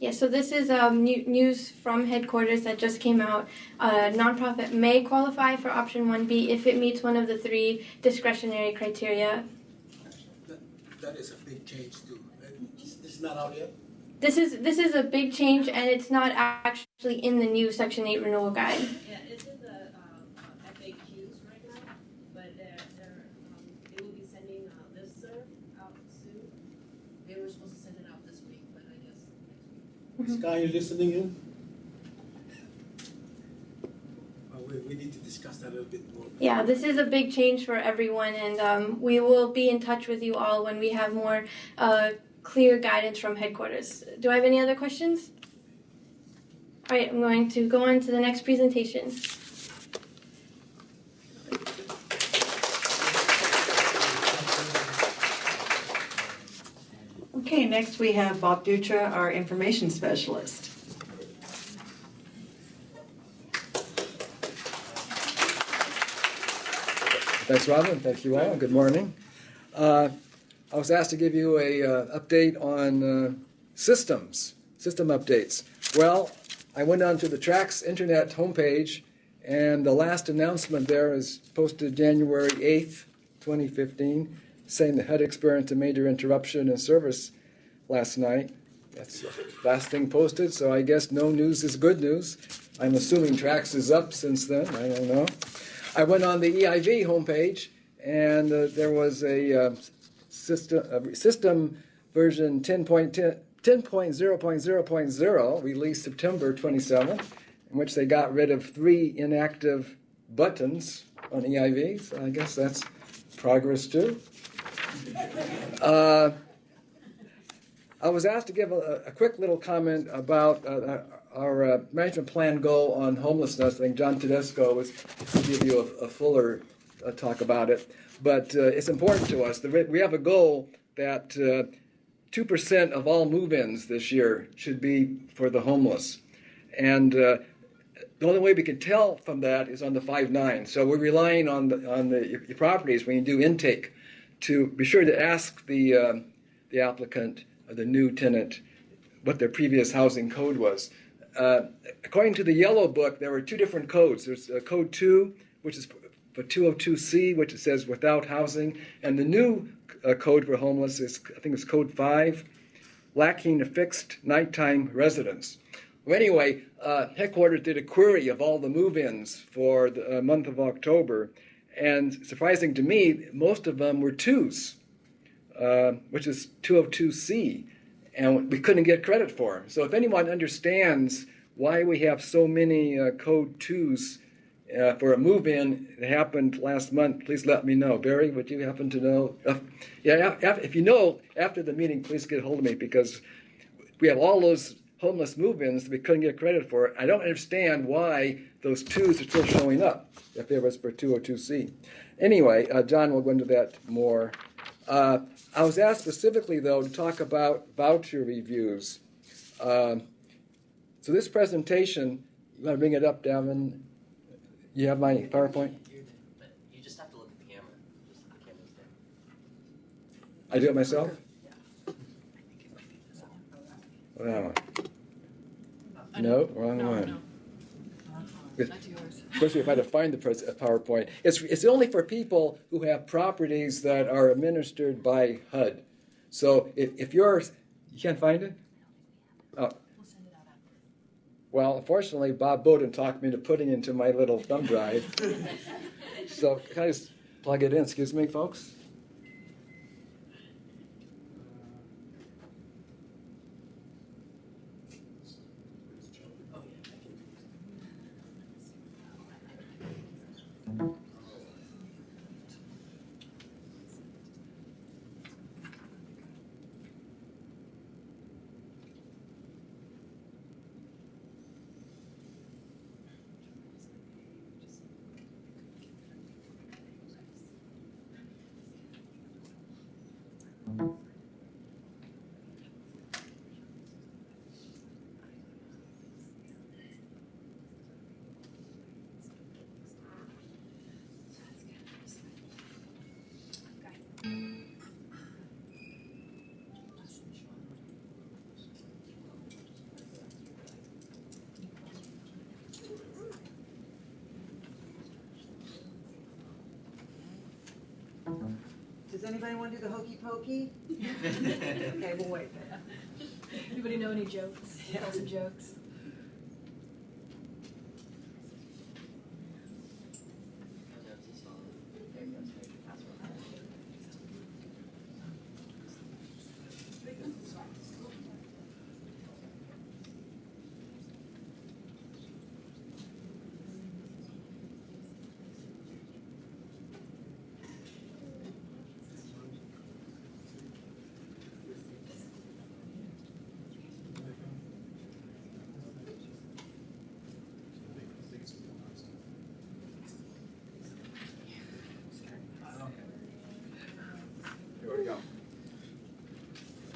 Yeah, so this is news from headquarters that just came out. Nonprofit may qualify for option 1B if it meets one of the 3 discretionary criteria. That is a big change too. This is not out yet? This is a big change, and it's not actually in the new Section 8 renewal guide. Yeah, it's in the FAQs right now, but they will be sending this Sky, you listening in? We need to discuss that a little bit more. Yeah, this is a big change for everyone, and we will be in touch with you all when we have more clear guidance from headquarters. Do I have any other questions? All right, I'm going to go on to the next presentation. Okay, next we have Bob Dutra, our information specialist. Thanks, Robin. Thank you all. Good morning. I was asked to give you a update on system updates. Well, I went on to the PRAC's internet homepage, and the last announcement there is posted January 8th, 2015, saying the HUD experienced a major interruption in service last night. That's the last thing posted, so I guess no news is good news. I'm assuming PRAC's is up since then. I don't know. I went on the EIV homepage, and there was a system version 10.0.0.0 released September 27th, in which they got rid of 3 inactive buttons on EIV, so I guess that's progress too. I was asked to give a quick little comment about our management plan goal on homelessness. I think John Tedesco will give you a fuller talk about it. But it's important to us. We have a goal that 2% of all move-ins this year should be for the homeless. And the only way we can tell from that is on the 5-9. So we're relying on your properties when you do intake to be sure to ask the applicant or the new tenant what their previous housing code was. According to the Yellow Book, there were 2 different codes. There's Code 2, which is for 202C, which it says without housing, and the new code for homeless is, I think it's Code 5, lacking a fixed nighttime residence. Well, anyway, headquarters did a query of all the move-ins for the month of October, and surprising to me, most of them were 2s, which is 202C. And we couldn't get credit for them. So if anyone understands why we have so many Code 2s for a move-in that happened last month, please let me know. Barry, would you happen to know? If you know, after the meeting, please get a hold of me, because we have all those homeless move-ins that we couldn't get credit for. I don't understand why those 2s are still showing up if it was for 202C. Anyway, John will go into that more. I was asked specifically, though, to talk about voucher reviews. So this presentation, you want to bring it up, Davin? You have my PowerPoint? But you just have to look at the camera. Just the camera's there. I do it myself? Yeah. Wow. No, wrong one. No. That's yours. Especially if I had to find the PowerPoint. It's only for people who have properties that are administered by HUD. So if yours, you can't find it? Oh. Well, unfortunately, Bob Bowden talked me into putting it into my little thumb drive. So can I just plug it in? Excuse me, folks. Does anybody want to do the hokey pokey? Okay, we'll wait. Anybody know any jokes? Tell some jokes.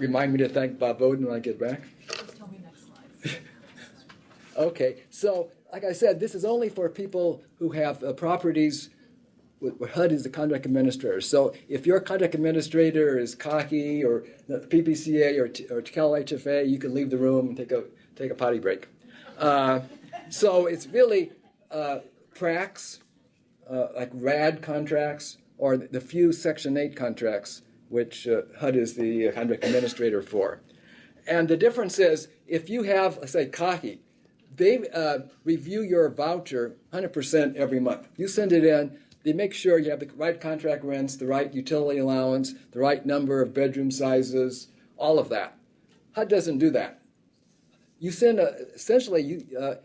remind me to thank Bob Bowden when I get back. Just tell me next slide. Okay, so like I said, this is only for people who have properties where HUD is the contract administrator. So if your contract administrator is cocky or the PPCA or Cal HFA, you can leave the room and take a potty break. So it's really PRACs, like RAD contracts, or the few Section 8 contracts, which HUD is the contract administrator for. And the difference is, if you have, let's say, cocky, they review your voucher 100% every month. You send it in, they make sure you have the right contract rents, the right utility allowance, the right number of bedroom sizes, all of that. HUD doesn't do that. You send essentially,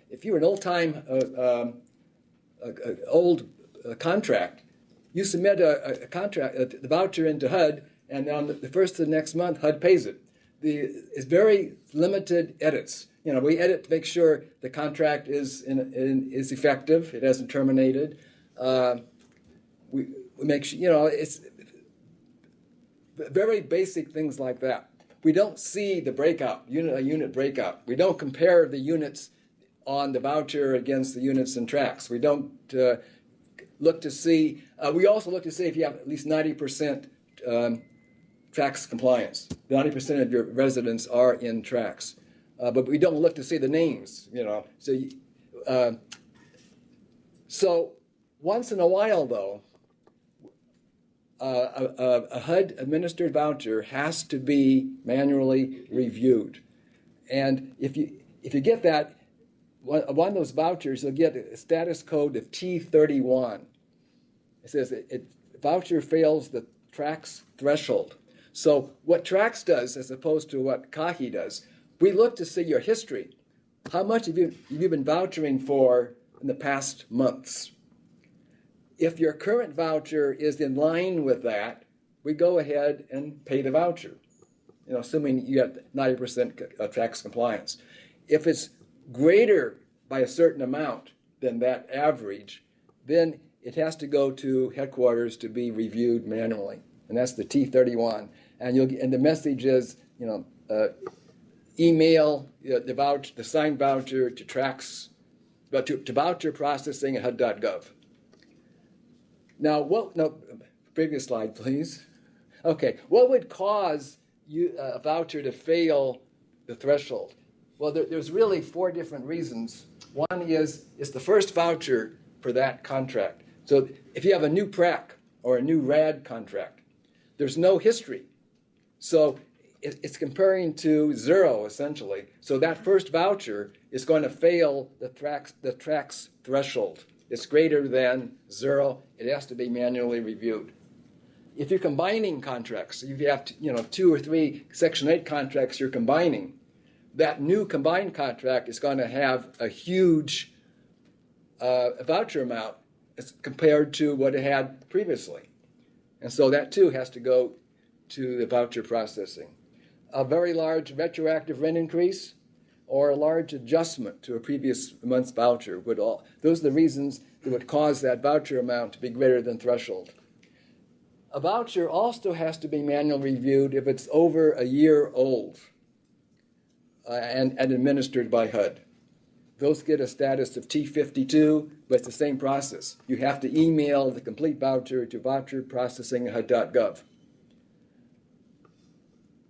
if you're an old-time contract, you submit a contract, the voucher into HUD, and on the first of the next month, HUD pays it. It's very limited edits. We edit to make sure the contract is effective. It hasn't terminated. We make sure, it's very basic things like that. We don't see the breakout, unit breakout. We don't compare the units on the voucher against the units in tracks. We don't look to see, we also look to see if you have at least 90% tracks compliance. 90% of your residents are in tracks. But we don't look to see the names, So once in a while, though, a HUD-administered voucher has to be manually reviewed. And if you get that, one of those vouchers, you'll get a status code of T31. It says voucher fails the tracks threshold. So what tracks does, as opposed to what CAHI does, we look to see your history. How much have you been vouchering for in the past months? If your current voucher is in line with that, we go ahead and pay the voucher, assuming you have 90% tracks compliance. If it's greater by a certain amount than that average, then it has to go to headquarters to be reviewed manually, and that's the T31. And the message is, email the signed voucher to tracks, but to voucher processing at HUD.gov. Now, previous slide, please. Okay, what would cause a voucher to fail the threshold? Well, there's really 4 different reasons. One is it's the first voucher for that contract. So if you have a new PRAC or a new RAD contract, there's no history. So it's comparing to 0, essentially. So that first voucher is going to fail the tracks threshold. It's greater than 0. It has to be manually reviewed. If you're combining contracts, if you have 2 or 3 Section 8 contracts you're combining, that new combined contract is going to have a huge voucher amount as compared to what it had previously. And so that too has to go to the voucher processing. A very large retroactive rent increase or a large adjustment to a previous month's voucher those are the reasons that would cause that voucher amount to be greater than threshold. A voucher also has to be manually reviewed if it's over a year old and administered by HUD. Those get a status of T52, but it's the same process. You have to email the complete voucher to voucher processing at HUD.gov.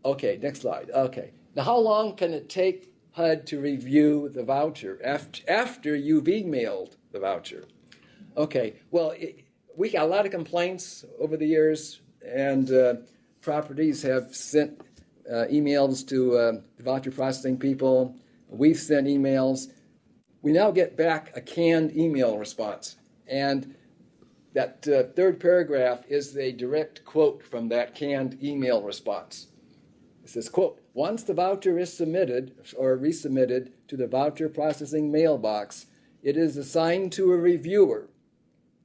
Okay, next slide. Okay. Now, how long can it take HUD to review the voucher after you've emailed the voucher? Okay, well, we got a lot of complaints over the years, and properties have sent emails to the voucher processing people. We've sent emails. We now get back a canned email response, and that third paragraph is a direct quote from that canned email response. It says, quote, "Once the voucher is submitted or resubmitted to the voucher processing mailbox, it is assigned to a reviewer,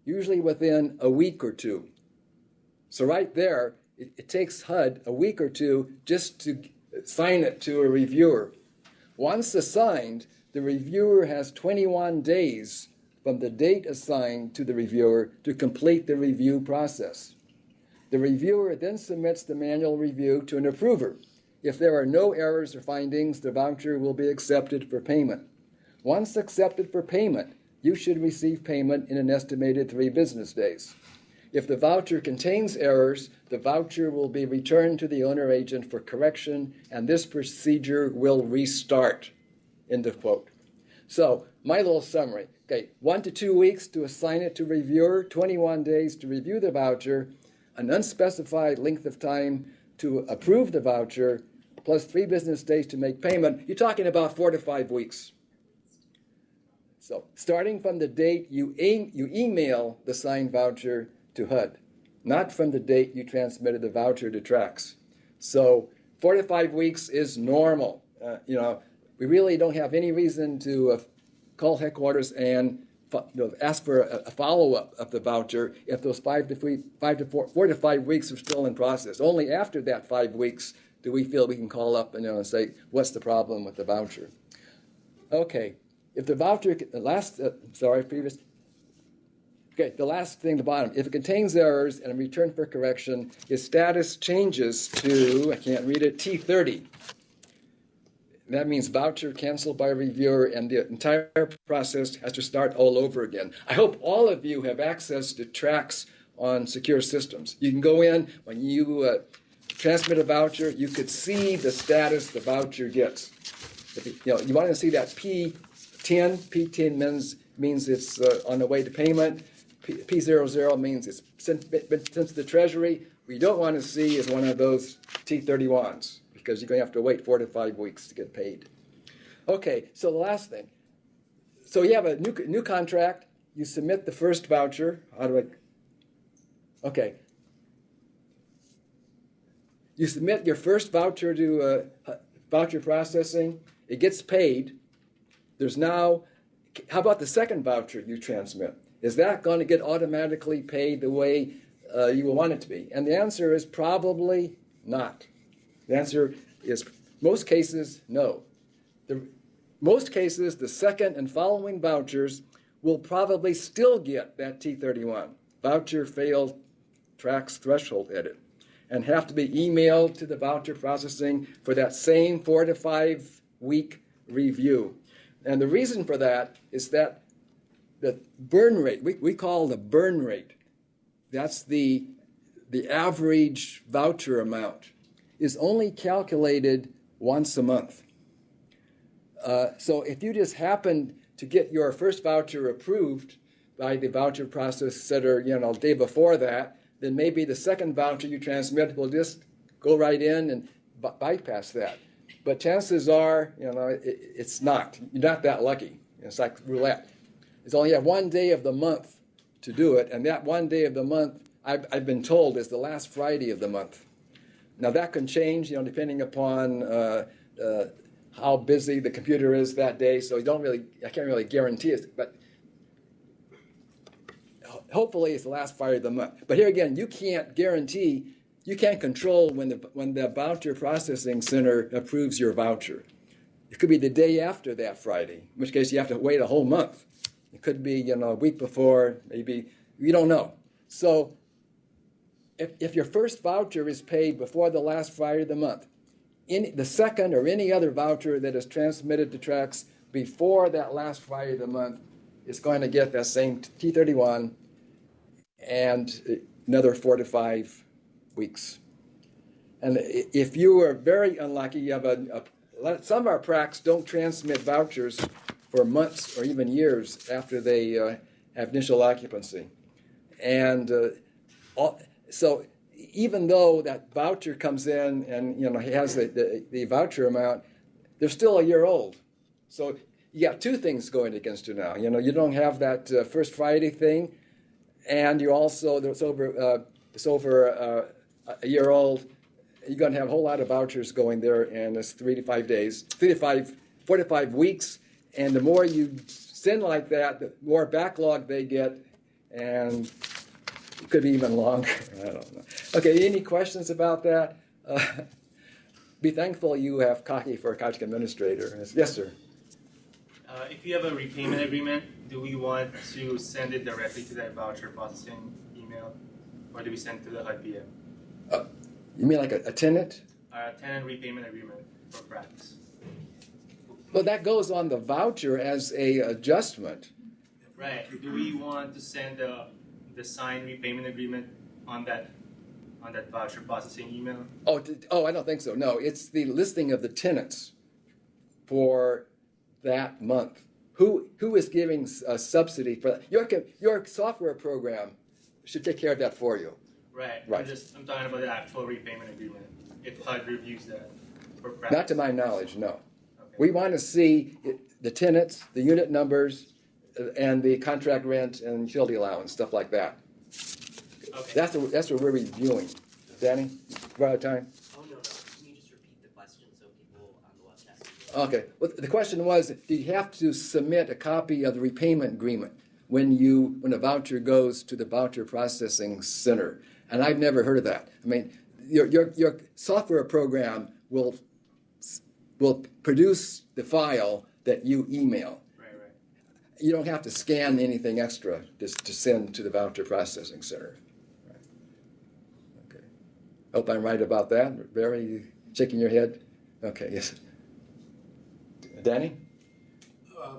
usually within a week or 2. So right there, it takes HUD a week or 2 just to assign it to a reviewer. Once assigned, the reviewer has 21 days from the date assigned to the reviewer to complete the review process. The reviewer then submits the manual review to an approver, If there are no errors or findings, the voucher will be accepted for payment. Once accepted for payment, you should receive payment in an estimated 3 business days. If the voucher contains errors, the voucher will be returned to the owner agent for correction, and this procedure will restart. End of quote. So, my little summary. Okay, 1 to 2 weeks to assign it to reviewer, 21 days to review the voucher, an unspecified length of time to approve the voucher, plus 3 business days to make payment. You're talking about 4 to 5 weeks. So, starting from the date you email the signed voucher to HUD, not from the date you transmitted the voucher to TRACS. So, 4 to 5 weeks is normal. We really don't have any reason to call headquarters and ask for a follow-up of the voucher if those 4 to 5 weeks are still in process. Only after that 5 weeks do we feel we can call up and say, what's the problem with the voucher? Okay, if the voucher, the last thing at the bottom, if it contains errors and a return for correction, its status changes to, I can't read it, T30. That means voucher canceled by reviewer, and the entire process has to start all over again. I hope all of you have access to TRACS on secure systems. You can go in, when you transmit a voucher, you could see the status the voucher gets. If you want to see that P10 means it's on the way to payment. P00 means it's sent to the Treasury. What you don't want to see is one of those T31s, because you're going to have to wait 4 to 5 weeks to get paid. Okay, so the last thing. So you have a new contract. You submit the first voucher. Okay. You submit your first voucher to voucher processing. It gets paid. There's now, how about the second voucher you transmit? Is that going to get automatically paid the way you will want it to be? And the answer is probably not. The answer is most cases, no. Most cases, the second and following vouchers will probably still get that T31, voucher failed TRACS threshold edit, and have to be emailed to the voucher processing for that same 4 to 5 week review. And the reason for that is that the burn rate, we call the burn rate, that's the average voucher amount, is only calculated once a month. So if you just happen to get your first voucher approved by the voucher processor, the day before that, then maybe the second voucher you transmit will just go right in and bypass that. But chances are, it's not. You're not that lucky. It's like roulette. It's only have 1 day of the month to do it, and that 1 day of the month, I've been told, is the last Friday of the month. Now that can change, depending upon how busy the computer is that day. So I can't really guarantee it, but hopefully it's the last Friday of the month. But here again, you can't control when the voucher processing center approves your voucher. It could be the day after that Friday, in which case you have to wait a whole month. It could be, a week before, maybe, you don't know. So if your first voucher is paid before the last Friday of the month, the second or any other voucher that is transmitted to TRACS before that last Friday of the month is going to get that same T31 and another 4 to 5 weeks. And if you are very unlucky, you have some of our PRACs don't transmit vouchers for months or even years after they have initial occupancy. And so even though that voucher comes in and has the voucher amount, they're still a year old. So you got 2 things going against you now. You don't have that first Friday thing, and you also it's over a year old. You're going to have a whole lot of vouchers going there, and it's 4 to 5 weeks. And the more you send like that, the more backlog they get, and it could be even longer. I don't know. Okay, any questions about that? Be thankful you have Kaki for a project administrator. Yes, sir. If you have a repayment agreement, do we want to send it directly to that voucher processing email, or do we send it to the HUD PM? You mean like a tenant? tenant repayment agreement for PRACs. Well, that goes on the voucher as a adjustment. Right. Do we want to send the signed repayment agreement on that voucher processing email? Oh, I don't think so. No, it's the listing of the tenants for that month. Who is giving a subsidy for that? Your software program should take care of that for you. Right. Right. I'm talking about the actual repayment agreement. If HUD reviews that for PRACs. Not to my knowledge, no. Okay. We want to see the tenants, the unit numbers, and the contract rent and utility allowance, stuff like that. Okay. That's what we're reviewing. Danny, we're out of time. Oh, no. Can you just repeat the question so people on the webcast can hear? Okay. Well, the question was, do you have to submit a copy of the repayment agreement when a voucher goes to the voucher processing center? And I've never heard of that. I mean, your software program will produce the file that you email. Right. You don't have to scan anything extra just to send to the voucher processing center. Right. Okay. Hope I'm right about that. Barry, you shaking your head? Okay, yes. Danny? I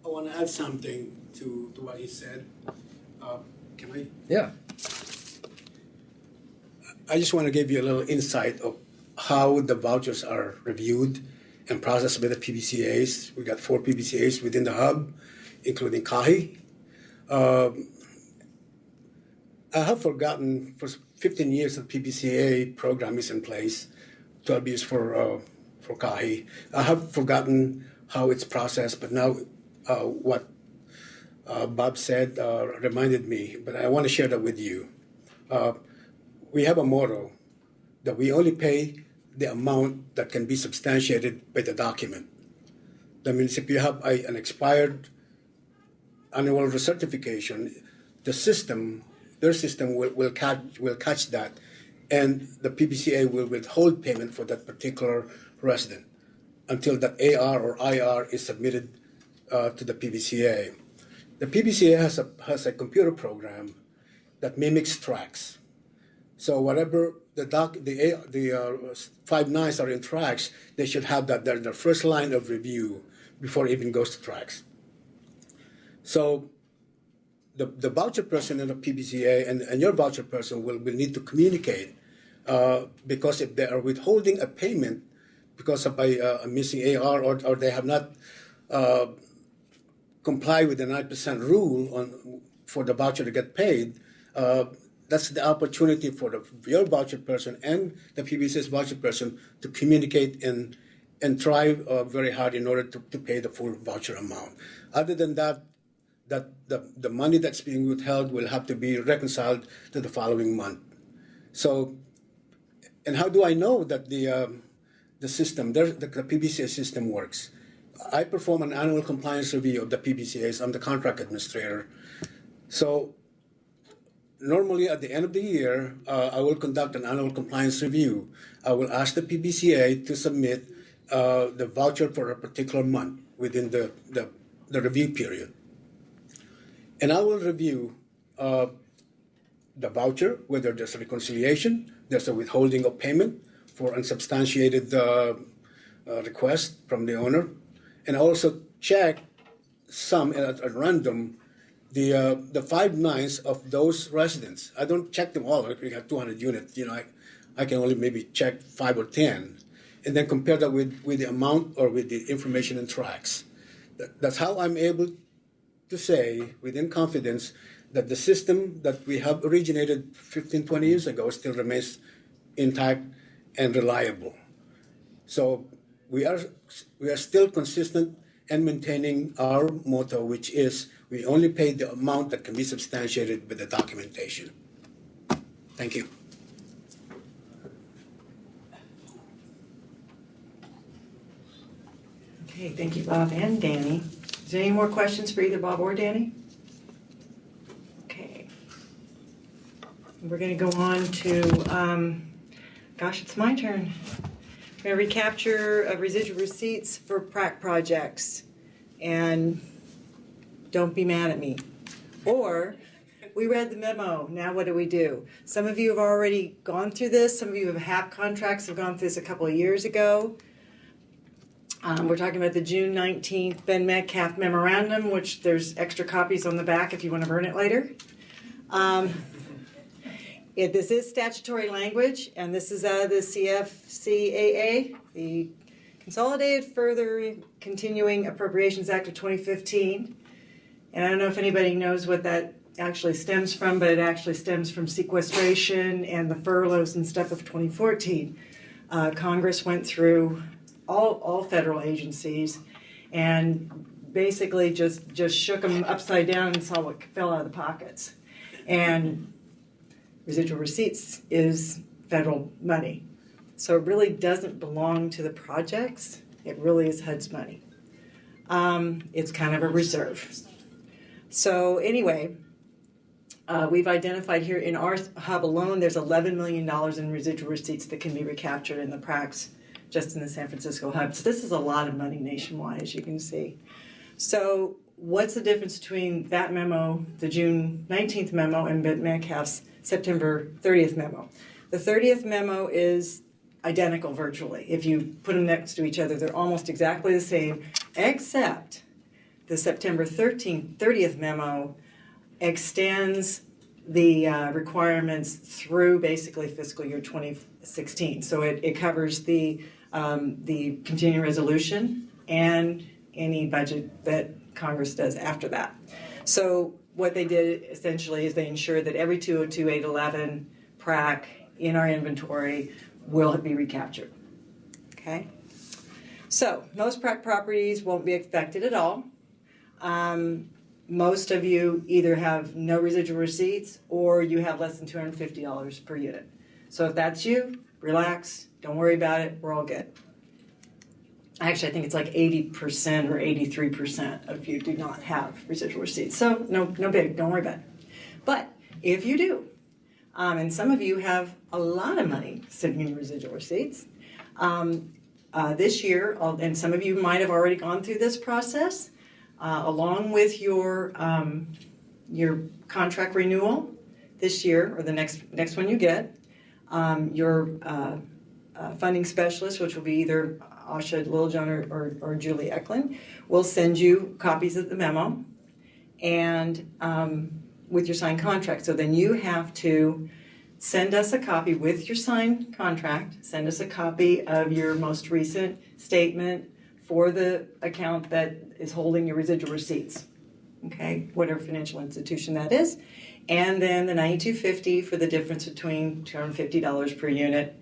want to add something to what he said. Can I? Yeah. I just want to give you a little insight of how the vouchers are reviewed and processed by the PBCAs. We got 4 PBCAs within the hub, including KAHI. I have forgotten, for 15 years the PBCA program is in place, 12 years for KAHI. I have forgotten how it's processed, but now what Bob said reminded me, but I want to share that with you. We have a motto that we only pay the amount that can be substantiated by the document. That means if you have an expired annual recertification, their system will catch that, and the PBCA will withhold payment for that particular resident until that AR or IR is submitted to the PBCA. The PBCA has a computer program that mimics tracks. So whatever the 5 nines are in tracks, they should have that their first line of review before it even goes to tracks. So the voucher person in the PBCA and your voucher person will need to communicate because if they are withholding a payment because of a missing AR or they have not complied with the 9% rule for the voucher to get paid, that's the opportunity for your voucher person and the PBC's voucher person to communicate and try very hard in order to pay the full voucher amount. Other than that, the money that's being withheld will have to be reconciled to the following month. So, and how do I know that the system, the PBCA system works? I perform an annual compliance review of the PBCAs. I'm the contract administrator. So normally at the end of the year, I will conduct an annual compliance review. I will ask the PBCA to submit the voucher for a particular month within the review period. And I will review the voucher, whether there's a reconciliation, there's a withholding of payment for unsubstantiated request from the owner. And I also check some at random the 5 nines of those residents. I don't check them all. If we have 200 units, I can only maybe check 5 or 10, and then compare that with the amount or with the information in tracks. That's how I'm able to say within confidence that the system that we have originated 15, 20 years ago still remains intact and reliable. So we are still consistent and maintaining our motto, which is we only pay the amount that can be substantiated with the documentation. Thank you. Okay, thank you, Bob and Danny. Is there any more questions for either Bob or Danny? Okay. We're going to go on to, gosh, it's my turn. We're going to recapture residual receipts for PRAC projects. And don't be mad at me. Or we read the memo. Now what do? Some of you have already gone through this. Some of you have HAP contracts, have gone through this a couple of years ago. We're talking about the June 19th Ben Metcalf memorandum, which there's extra copies on the back if you want to burn it later. This is statutory language, and this is the CFCAA, the Consolidated Further Continuing Appropriations Act of 2015. And I don't know if anybody knows what that actually stems from, but it actually stems from sequestration and the furloughs and stuff of 2014. Congress went through all federal agencies and basically just shook them upside down and saw what fell out of the pockets. And residual receipts is federal money. So it really doesn't belong to the projects. It really is HUD's money. It's kind of a reserve. So anyway, we've identified here in our hub alone, there's $11 million in residual receipts that can be recaptured in the PRACs just in the San Francisco hub. So this is a lot of money nationwide, as you can see. So what's the difference between that memo, the June 19th memo, and Metcalf's September 30th memo? The 30th memo is identical virtually. If you put them next to each other, they're almost exactly the same, except the September 30th memo extends the requirements through basically fiscal year 2016. So it covers the continuing resolution and any budget that Congress does after that. So what they did essentially is they ensured that every 202-811 PRAC in our inventory will be recaptured. Okay? So most PRAC properties won't be affected at all. Most of you either have no residual receipts or you have less than $250 per unit. So if that's you, relax, don't worry about it, we're all good. Actually, I think it's like 80% or 83% of you do not have residual receipts. So no big, don't worry about it. But if you do, and some of you have a lot of money sitting in residual receipts, this year, and some of you might have already gone through this process, along with your contract renewal this year, or the next one you get, your funding specialist, which will be either Asha Littlejohn or Julie Eklund, will send you copies of the memo and with your signed contract. So then you have to send us a copy with your signed contract, send us a copy of your most recent statement for the account that is holding your residual receipts, okay, whatever financial institution that is, and then the $92.50 for the difference between $250 per unit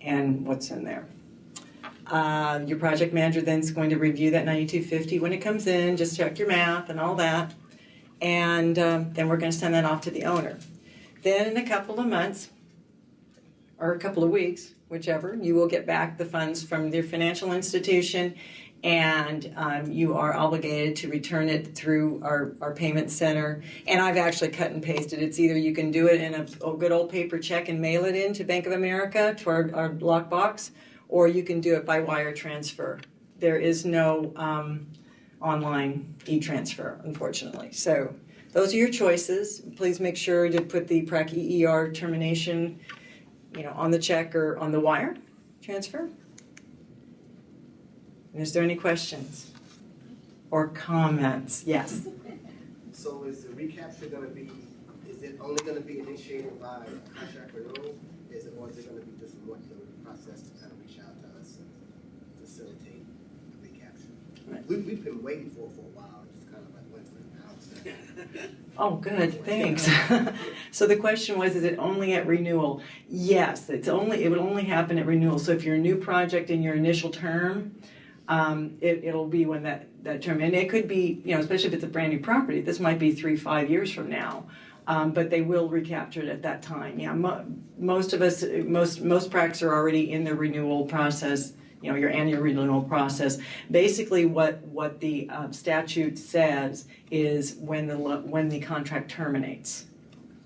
and what's in there. Your project manager then is going to review that $92.50 when it comes in, just check your math and all that, and then we're going to send that off to the owner. Then in a couple of months, or a couple of weeks, whichever, you will get back the funds from your financial institution, and you are obligated to return it through our payment center. And I've actually cut and pasted. It's either you can do it in a good old paper check and mail it in to Bank of America, to our lockbox, or you can do it by wire transfer. There is no online e-transfer, unfortunately. So those are your choices. Please make sure to put the PRAC EER termination, on the check or on the wire transfer. And is there any questions or comments? Yes. So is the recapture going to be, is it only going to be initiated by contract renewal? Or is it going to be just more the process to kind of reach out to us and facilitate the recapture? Right. We've been waiting for it for a while. It just kind of like went through the house. Oh, good, thanks. So the question was, is it only at renewal? Yes, it would only happen at renewal. So if you're a new project in your initial term, it'll be when that term, and it could be, especially if it's a brand new property, this might be 3-5 years from now, but they will recapture it at that time. Yeah, most of us, most PRACs are already in the renewal process, your annual renewal process. Basically what the statute says is when the contract terminates.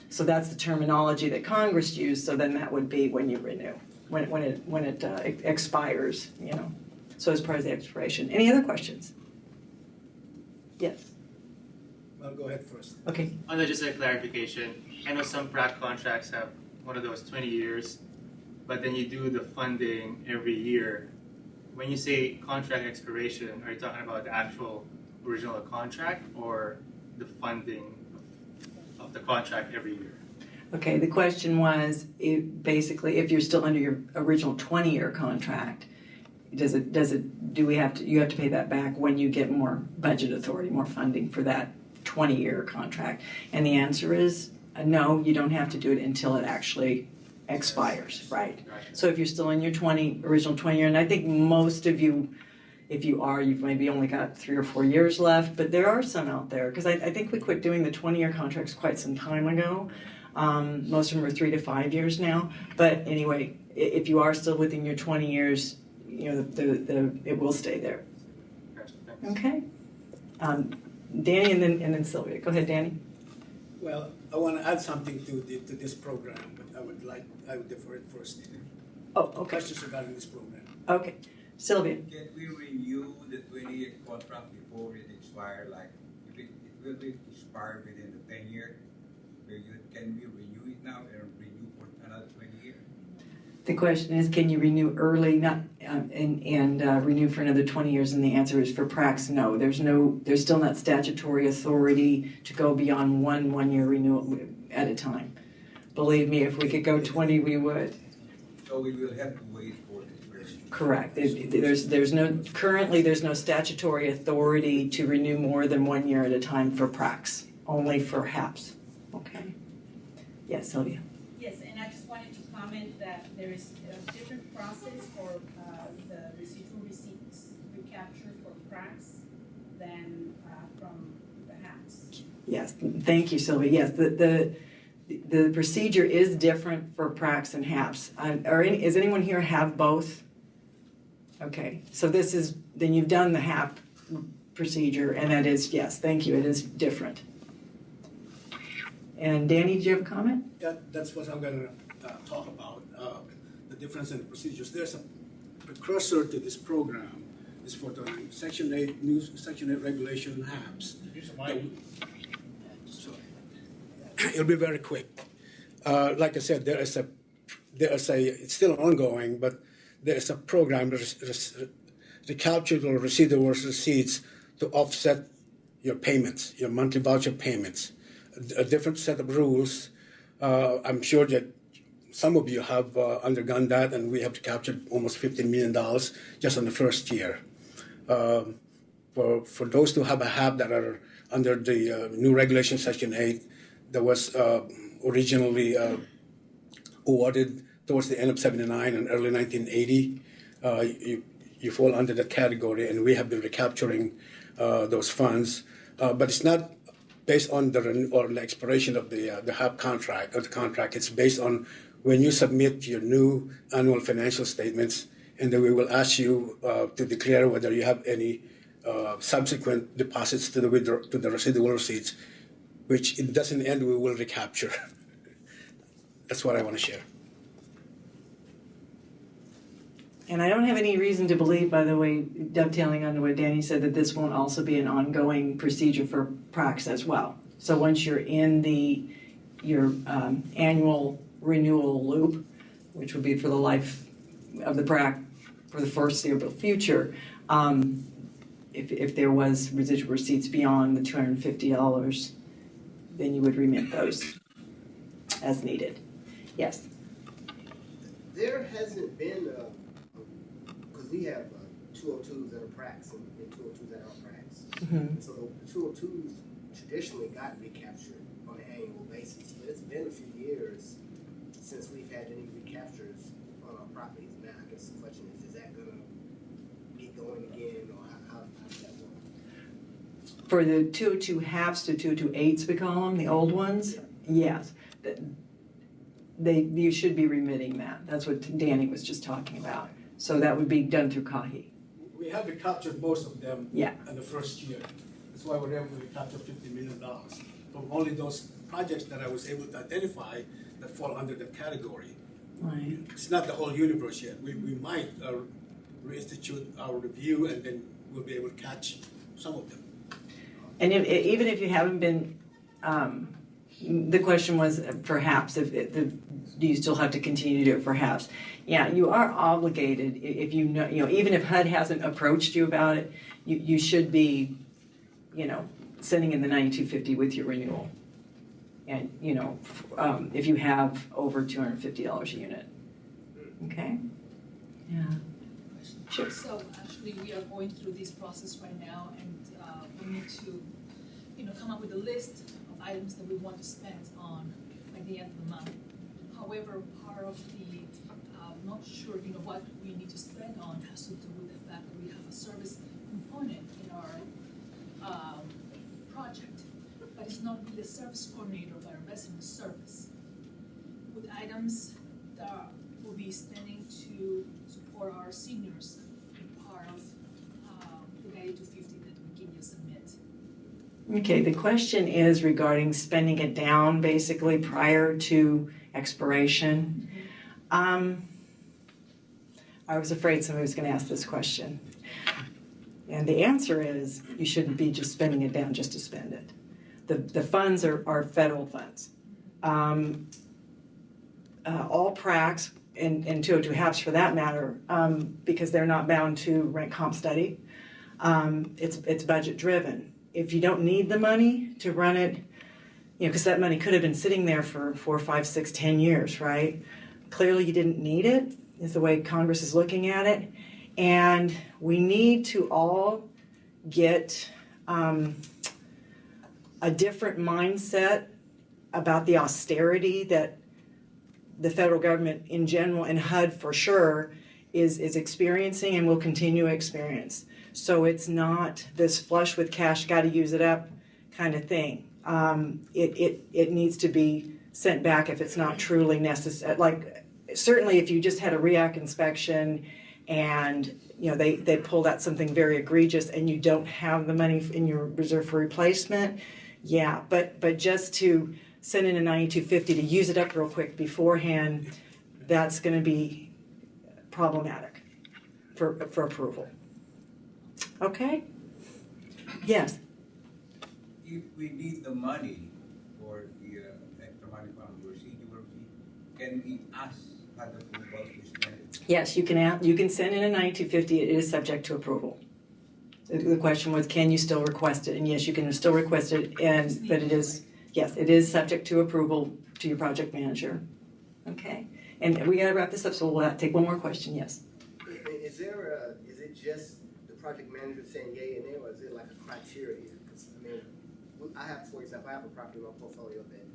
So that's the terminology that Congress used, so then that would be when you renew, when it expires, So as part of the expiration. Any other questions? Yes. Well, go ahead first. Okay. Oh, no, just a clarification. I know some PRAC contracts have one of those 20 years, but then you do the funding every year. When you say contract expiration, are you talking about the actual original contract or the funding of the contract every year? Okay, the question was, basically, if you're still under your original 20-year contract, you have to pay that back when you get more budget authority, more funding for that 20-year contract? And the answer is no, you don't have to do it until it actually expires, right? Gotcha. So if you're still in your original 20-year, and I think most of you, if you are, you've maybe only got 3 or 4 years left, but there are some out there, because I think we quit doing the 20-year contracts quite some time ago. Most of them are 3 to 5 years now. But anyway, if you are still within your 20 years, you know, it will stay there. Gotcha, thanks. Okay. Danny and then Sylvia. Go ahead, Danny. Well, I want to add something to this program, but I would defer it first. Oh, okay. Questions regarding this program? Okay. Sylvia. Can we renew the 20-year contract before it expires? Like, if it will be expired within the 10-year period, can we renew it now and renew for another 20 years? The question is, can you renew early, and renew for another 20 years? And the answer is for PRACs, no. There's still not statutory authority to go beyond one-year renewal at a time. Believe me, if we could go 20, we would. So we will have to wait for the expiration. Correct. Currently there's no statutory authority to renew more than 1 year at a time for PRACs, only for HAPs. Okay. Yes, Sylvia. Yes, and I just wanted to comment that there is a different process for the residual receipts recapture for PRACs than from the HAPs. Yes, thank you, Sylvia. Yes, the procedure is different for PRACs and HAPs. Is anyone here have both? Okay, so then you've done the HAP procedure, and that is, yes, thank you, it is different. And Danny, did you have a comment? Yeah, that's what I'm going to talk about, the difference in the procedures. There's a precursor to this program. It's for the Section 8, new Section 8 regulation HAPs. It'll be very quick. Like I said, it's still ongoing, but there is a program, Recapture or Residual receipts to offset your payments, your monthly voucher payments. A different set of rules. I'm sure that some of you have undergone that, and we have recaptured almost $15 million just on the first year. For those who have a HAP that are under the new regulation Section 8, that was originally awarded towards the end of '79 and early 1980. You fall under that category, and we have been recapturing those funds. But it's not based on the expiration of the HAP contract or the contract. It's based on when you submit your new annual financial statements, and then we will ask you to declare whether you have any subsequent deposits to the residual receipts, which it doesn't end, we will recapture. That's what I want to share. And I don't have any reason to believe, by the way, dovetailing on what Danny said, that this won't also be an ongoing procedure for PRACs as well. So once you're in your annual renewal loop, which would be for the life of the PRAC for the foreseeable future, if there was residual receipts beyond the $250, then you would remit those as needed. Yes? There hasn't been because we have 202s that are PRACs and 202s that are PRACs. Mm-hmm. So the 202s traditionally got recaptured on an annual basis, but it's been a few years since we've had any recaptures on our properties. Now, I guess the question is that going to get going again, or how does that work? For the 202 HAPs to 228s, we call them, the old ones, yes. You should be remitting that. That's what Danny was just talking about. So that would be done through CAHI. We have recaptured most of them Yeah. in the first year. That's why we're able to recapture $50 million from only those projects that I was able to identify that fall under that category. Right. It's not the whole universe yet. We might reinstitute our review, and then we'll be able to catch some of them. And even if you haven't been, the question was perhaps do you still have to continue to do it? Perhaps, yeah. You are obligated if you know, even if HUD hasn't approached you about it, you should be, sending in the 9250 with your renewal. And if you have over $250 a unit, okay. Yeah. Sure. So actually, we are going through this process right now, and we need to, come up with a list of items that we want to spend on by the end of the month. However, part of the not sure, what we need to spend on has to do with the fact that we have a service component in our project, but it's not really a service coordinator, but a resident service with items that we'll be spending to support our seniors in part of the Guidebook 250 that we can just submit. Okay, the question is regarding spending it down basically prior to expiration. I was afraid somebody was going to ask this question. And the answer is you shouldn't be just spending it down just to spend it. The funds are federal funds. All PRACs and 202 HAPs for that matter, because they're not bound to rent comp study, it's budget driven. If you don't need the money to run it, because that money could have been sitting there for 4, 5, 6, 10 years, right? Clearly you didn't need it, is the way Congress is looking at it. And we need to all get a different mindset about the austerity that the federal government in general, and HUD for sure, is experiencing and will continue to experience. So it's not this flush with cash, got to use it up kind of thing. It needs to be sent back if it's not truly necessary. Like certainly if you just had a REAC inspection and they pulled out something very egregious and you don't have the money in your reserve for replacement, yeah. But just to send in a 9250 to use it up real quick beforehand, that's going to be problematic for approval. Okay? Yes? If we need the money for the extra money from the residual fee, can we ask HUD approval to spend it? Yes, you can send in a 9250. It is subject to approval. The question was, can you still request it? And yes, you can still request it, but it is subject to approval to your project manager. Okay? And we got to wrap this up, so we'll take one more question. Yes? Is it just the project manager saying yay and nay, or is it like a criteria? Because, for example, I have a property in my portfolio that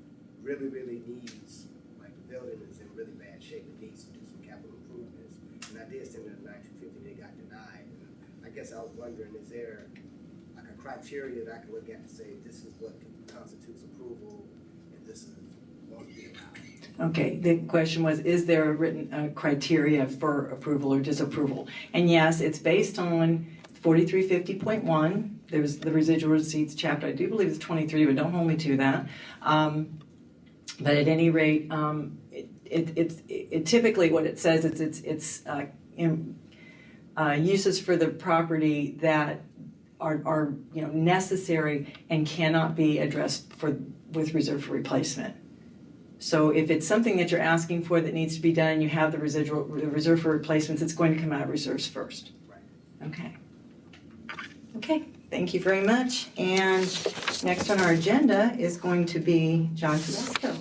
really, really needs, like the building is in really bad shape. It needs to do some capital improvements. And I did send it a 9250, they got denied. And I guess I was wondering, is there like a criteria that I can look at to say this is what constitutes approval and this is what would be allowed? Okay, the question was, is there a written criteria for approval or disapproval? And yes, it's based on 4350.1. There's the residual receipts chapter. I do believe it's 23, but don't hold me to that. But at any rate, it typically what it says it's uses for the property that are necessary and cannot be addressed with reserve for replacement. So if it's something that you're asking for that needs to be done, you have the reserve for replacements, it's going to come out of reserves first. Right. Okay. Okay, thank you very much. And next on our agenda is going to be John Tedesco.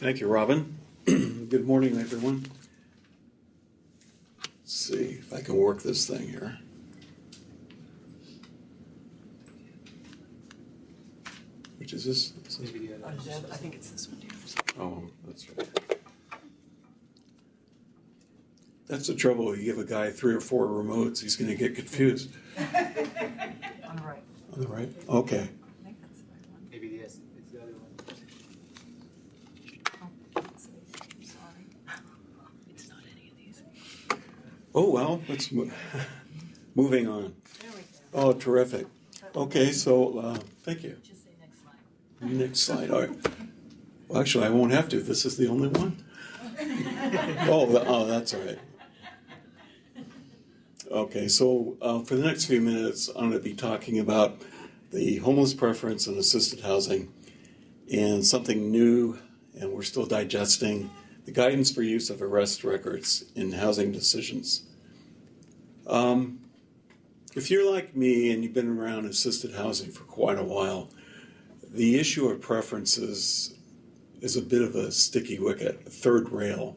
Thank you, Robin. Good morning, everyone. Let's see if I can work this thing here. Which is this? I think it's this one here. Oh, that's right. That's the trouble. You give a guy 3 or 4 remotes, he's going to get confused. On the right. On the right? Okay. I think that's the right one. Maybe yes, it's the other one. Oh, sorry. It's not any of these. Oh, well, let's moving on. There we go. Oh, terrific. Okay, so thank you. Just say next slide. Next slide. All right. Well, actually, I won't have to. This is the only one. Oh, that's all right. Okay, so for the next few minutes, I'm going to be talking about the homeless preference and assisted housing and something new, and we're still digesting, the guidance for use of arrest records in housing decisions. If you're like me and you've been around assisted housing for quite a while, the issue of preferences is a bit of a sticky wicket, a third rail.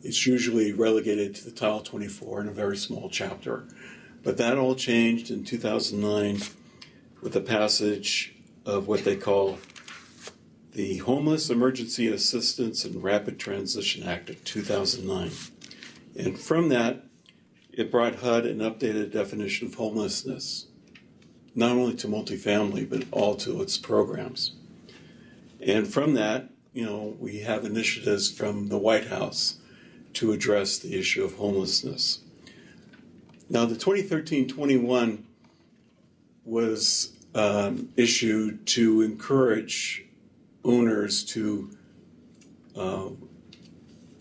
It's usually relegated to the Title 24 in a very small chapter. But that all changed in 2009 with the passage of what they call the Homeless Emergency Assistance and Rapid Transition Act of 2009. And from that, it brought HUD an updated definition of homelessness, not only to multifamily, but all to its programs. And from that, we have initiatives from the White House to address the issue of homelessness. Now, the 2013-21 was issued to encourage owners to,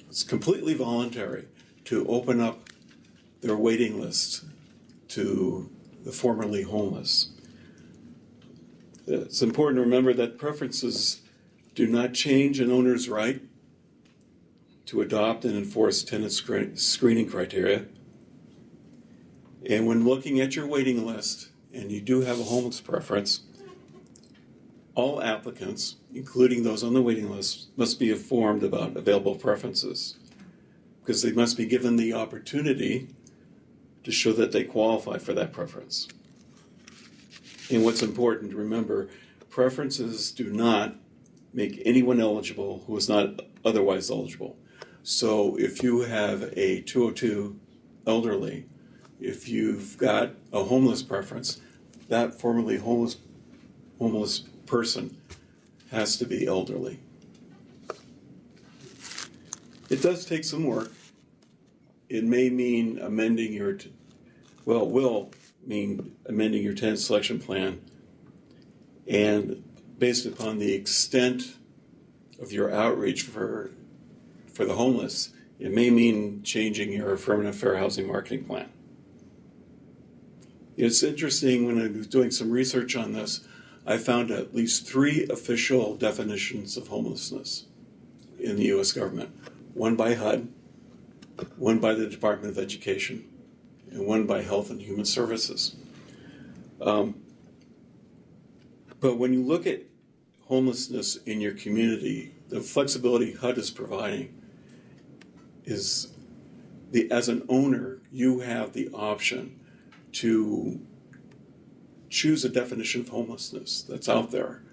it's completely voluntary, to open up their waiting list to the formerly homeless. It's important to remember that preferences do not change an owner's right to adopt and enforce tenant screening criteria. And when looking at your waiting list, and you do have a homeless preference, all applicants, including those on the waiting list, must be informed about available preferences, because they must be given the opportunity to show that they qualify for that preference. And what's important to remember, preferences do not make anyone eligible who is not otherwise eligible. So if you have a 202 elderly, if you've got a homeless preference, that formerly homeless person has to be elderly. It does take some work. It may mean amending your, will mean amending your tenant selection plan, and based upon the extent of your outreach for the homeless, it may mean changing your affirmative fair housing marketing plan. It's interesting, when I was doing some research on this, I found at least 3 official definitions of homelessness in the U.S. government. One by HUD, one by the Department of Education, and one by Health and Human Services. But when you look at homelessness in your community, the flexibility HUD is providing is, as an owner, you have the option to choose a definition of homelessness that's out there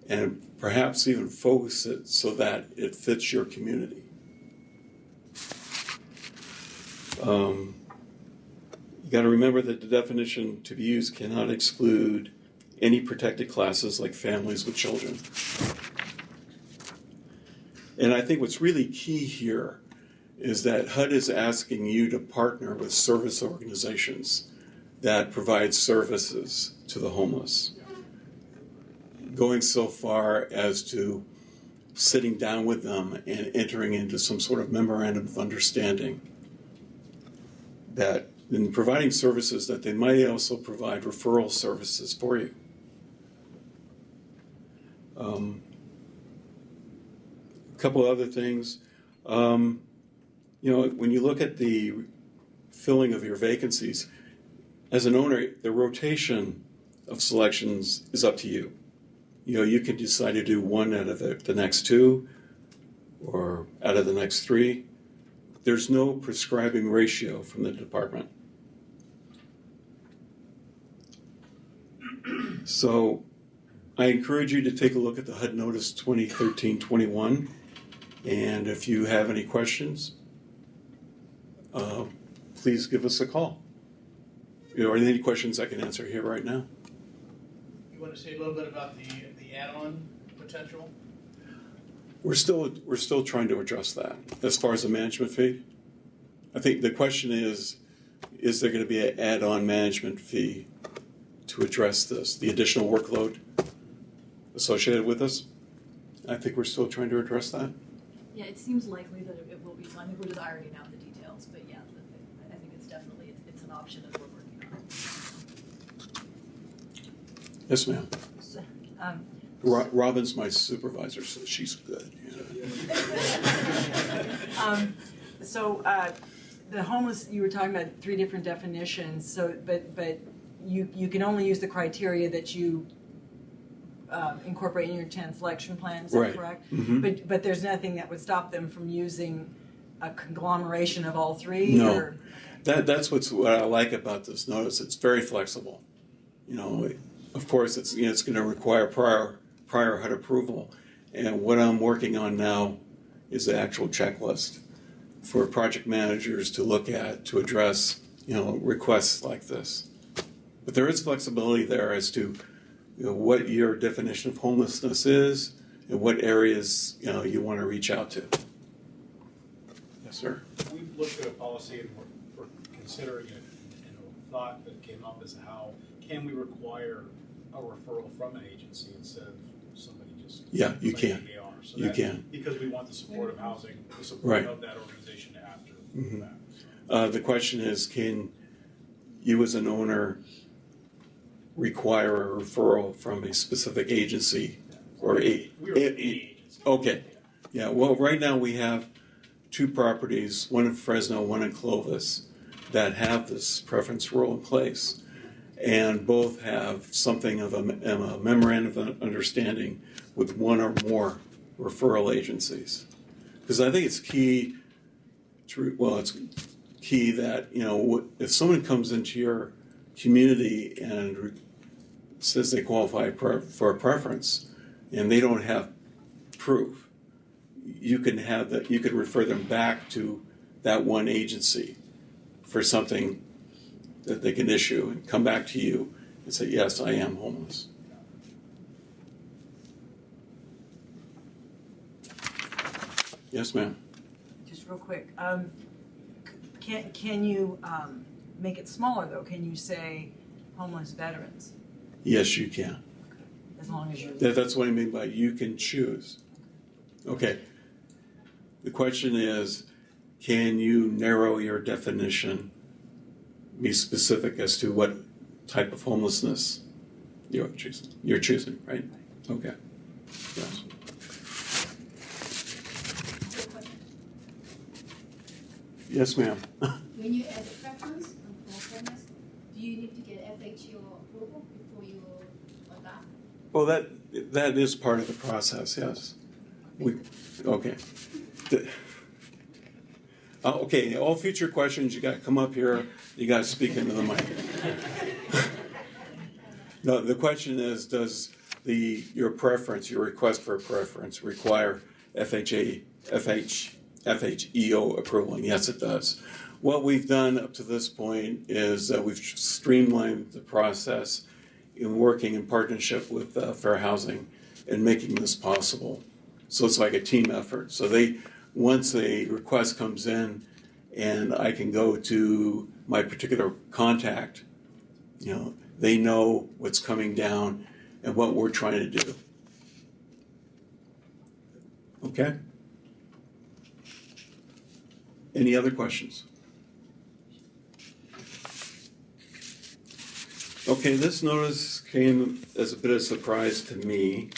and perhaps even focus it so that it fits your community. You got to remember that the definition to be used cannot exclude any protected classes like families with children. And I think what's really key here is that HUD is asking you to partner with service organizations that provide services to the homeless, going so far as to sitting down with them and entering into some sort of memorandum of understanding that in providing services that they might also provide referral services for you. A couple of other things. When you look at the filling of your vacancies, as an owner, the rotation of selections is up to you. You can decide to do one out of the next 2 or out of the next 3. There's no prescribing ratio from the department. So I encourage you to take a look at the HUD Notice 2013-21, and if you have any questions, please give us a call. Are there any questions I can answer here right now? You want to say a little bit about the add-on potential? We're still trying to address that. As far as the management fee, I think the question is there going to be an add-on management fee to address this, the additional workload associated with this? I think we're still trying to address that. Yeah, it seems likely that it will be. So I think we're just ironing out the details. But yeah, I think it's an option that we're working on. Yes, ma'am. Um, Robin's my supervisor, so she's good. The homeless, you were talking about 3 different definitions. So, but you can only use the criteria that you incorporate in your 10 selection plan. Is that Right. correct? Mhm. But there's nothing that would stop them from using a conglomeration of all 3. No. Or? That's what I like about this notice. It's very flexible. Of course, it's going to require prior HUD approval, and what I'm working on now is the actual checklist for project managers to look at to address requests like this. But there is flexibility there as to what your definition of homelessness is and what areas you want to reach out to. Yes, sir. We've looked at a policy and we're considering it, and a thought that came up is how can we require a referral from an agency instead of somebody just Yeah, you claiming can. they are. So You that- can. because we want the support of housing, the support Right. of that organization after Mhm. that. The question is, can you as an owner require a referral from a specific agency or okay. Yeah, well, right now we have 2 properties, one in Fresno, one in Clovis, that have this preference rule in place. And both have something of a memorandum of understanding with 1 or more referral agencies. Because I think it's key it's key that, if someone comes into your community and says they qualify for a preference and they don't have proof, you can refer them back to that one agency for something that they can issue and come back to you and say, yes, I am homeless. Yes, ma'am. Just real quick, can you make it smaller though? Can you say homeless veterans Yes, you can. as long as you? That's what I mean by you can choose. Okay. The question is, can you narrow your definition, be specific as to what type of homelessness you're choosing, right? Okay. Yes. Yes, ma'am. When you add a preference for homeless, do you need to get FHO approval before you adopt? Well, that is part of the process, yes. Okay. Okay, all future questions, you got to come up here, you got to speak into the mic. No, the question is, does your request for a preference require FHEO approval? And yes, it does. What we've done up to this point is that we've streamlined the process in working in partnership with Fair Housing and making this possible. So it's like a team effort. So once a request comes in and I can go to my particular contact, they know what's coming down and what we're trying to do. Okay? Any other questions? Okay, this notice came as a bit of a surprise to me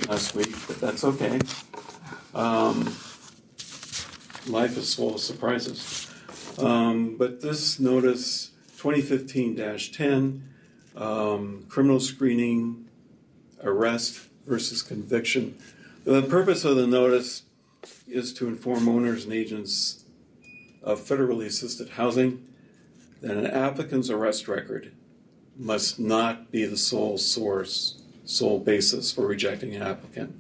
last week, but that's okay. Life is full of surprises. But this notice, 2015-10, criminal screening, arrest versus conviction. The purpose of the notice is to inform owners and agents of federally assisted housing that an applicant's arrest record must not be the sole basis for rejecting an applicant.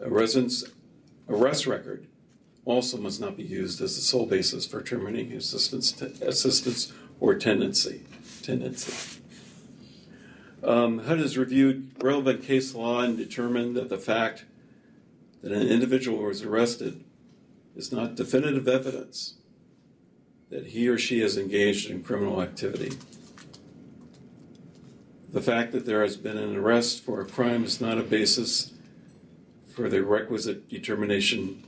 A resident's arrest record also must not be used as the sole basis for terminating assistance or tendency. HUD has reviewed relevant case law and determined that the fact that an individual was arrested is not definitive evidence that he or she has engaged in criminal activity. The fact that there has been an arrest for a crime is not a basis for the requisite determination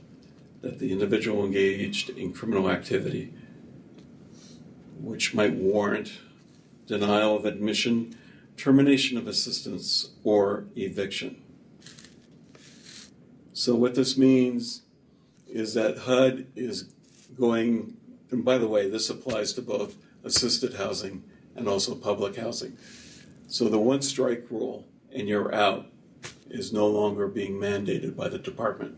that the individual engaged in criminal activity. which might warrant denial of admission, termination of assistance, or eviction. So what this means is that HUD is going, and by the way, this applies to both assisted housing and also public housing. So the one strike rule and you're out is no longer being mandated by the department.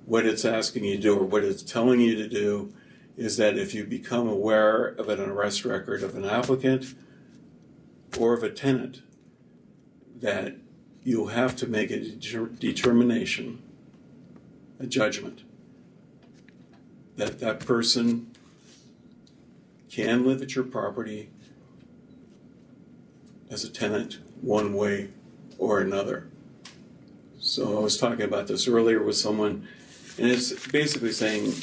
What it's asking you to do, or what it's telling you to do, is that if you become aware of an arrest record of an applicant or of a tenant, that you'll have to make a determination, a judgment, that that person can live at your property as a tenant one way or another. So I was talking about this earlier with someone, and it's basically saying,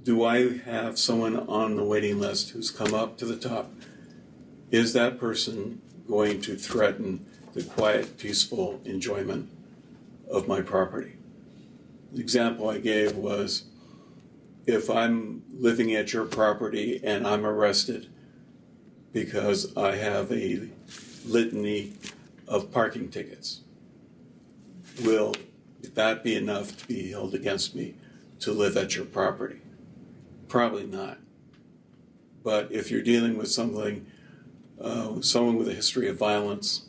do I have someone on the waiting list who's come up to the top? Is that person going to threaten the quiet, peaceful enjoyment of my property? The example I gave was, if I'm living at your property and I'm arrested because I have a litany of parking tickets, will that be enough to be held against me to live at your property? Probably not. But if you're dealing with someone with a history of violence,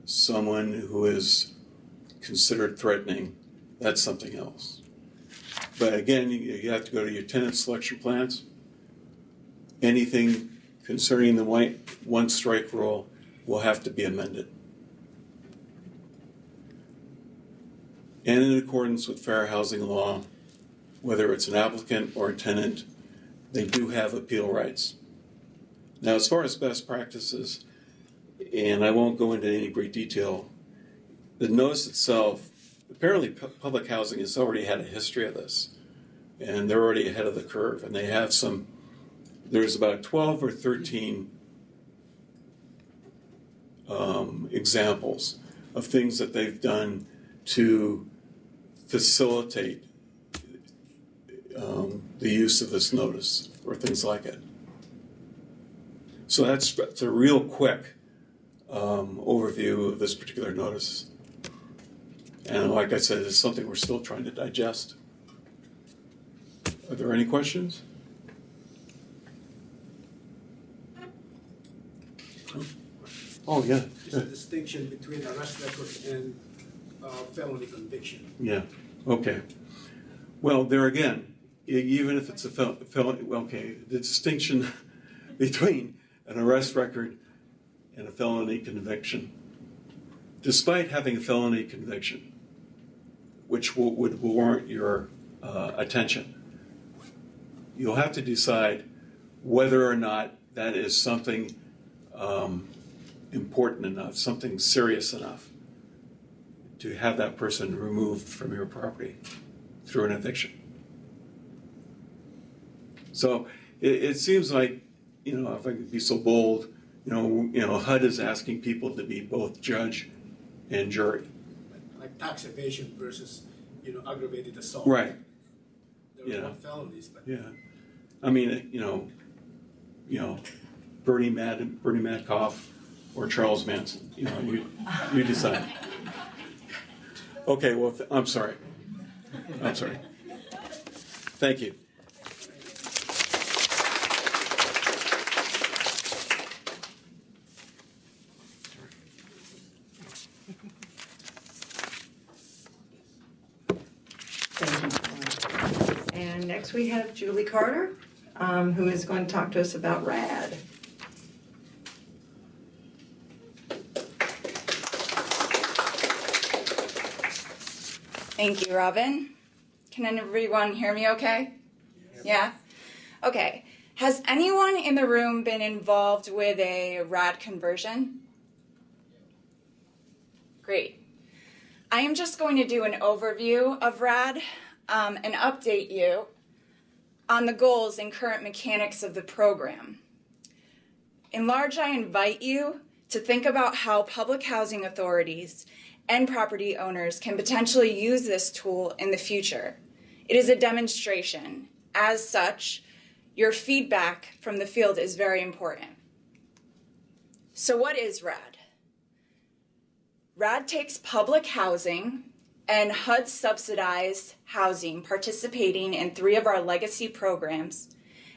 someone who is considered threatening, that's something else. But again, you have to go to your tenant selection plans. Anything concerning the one strike rule will have to be amended. And in accordance with fair housing law, whether it's an applicant or a tenant, they do have appeal rights. Now, as far as best practices, and I won't go into any great detail, the notice itself, apparently public housing has already had a history of this, and they're already ahead of the curve, and they have there's about 12 or 13 examples of things that they've done to facilitate the use of this notice or things like it. So that's a real quick overview of this particular notice. And like I said, it's something we're still trying to digest. Are there any questions? Oh, yeah. Just a distinction between arrest record and felony conviction. Yeah, okay. Well, there again, even if it's a felony, okay, the distinction between an arrest record and a felony conviction, despite having a felony conviction, which would warrant your attention, you'll have to decide whether or not that is something important enough, something serious enough to have that person removed from your property through an eviction. So it seems like, if I could be so bold, HUD is asking people to be both judge and jury. Like tax evasion versus, aggravated assault. Right. There are not felonies, but yeah. I mean, Bernie Madoff or Charles Manson. You decide. Okay. Well, I'm sorry. Thank you. And next we have Julie Carter, who is going to talk to us about RAD. Thank you, Robin. Can everyone hear me okay? Yeah? Okay. Has anyone in the room been involved with a RAD conversion? Great. I am just going to do an overview of RAD and update you on the goals and current mechanics of the program. In large, I invite you to think about how public housing authorities and property owners can potentially use this tool in the future. It is a demonstration. As such, Your feedback from the field is very important. So what is RAD? RAD takes public housing and HUD subsidized housing participating in 3 of our legacy programs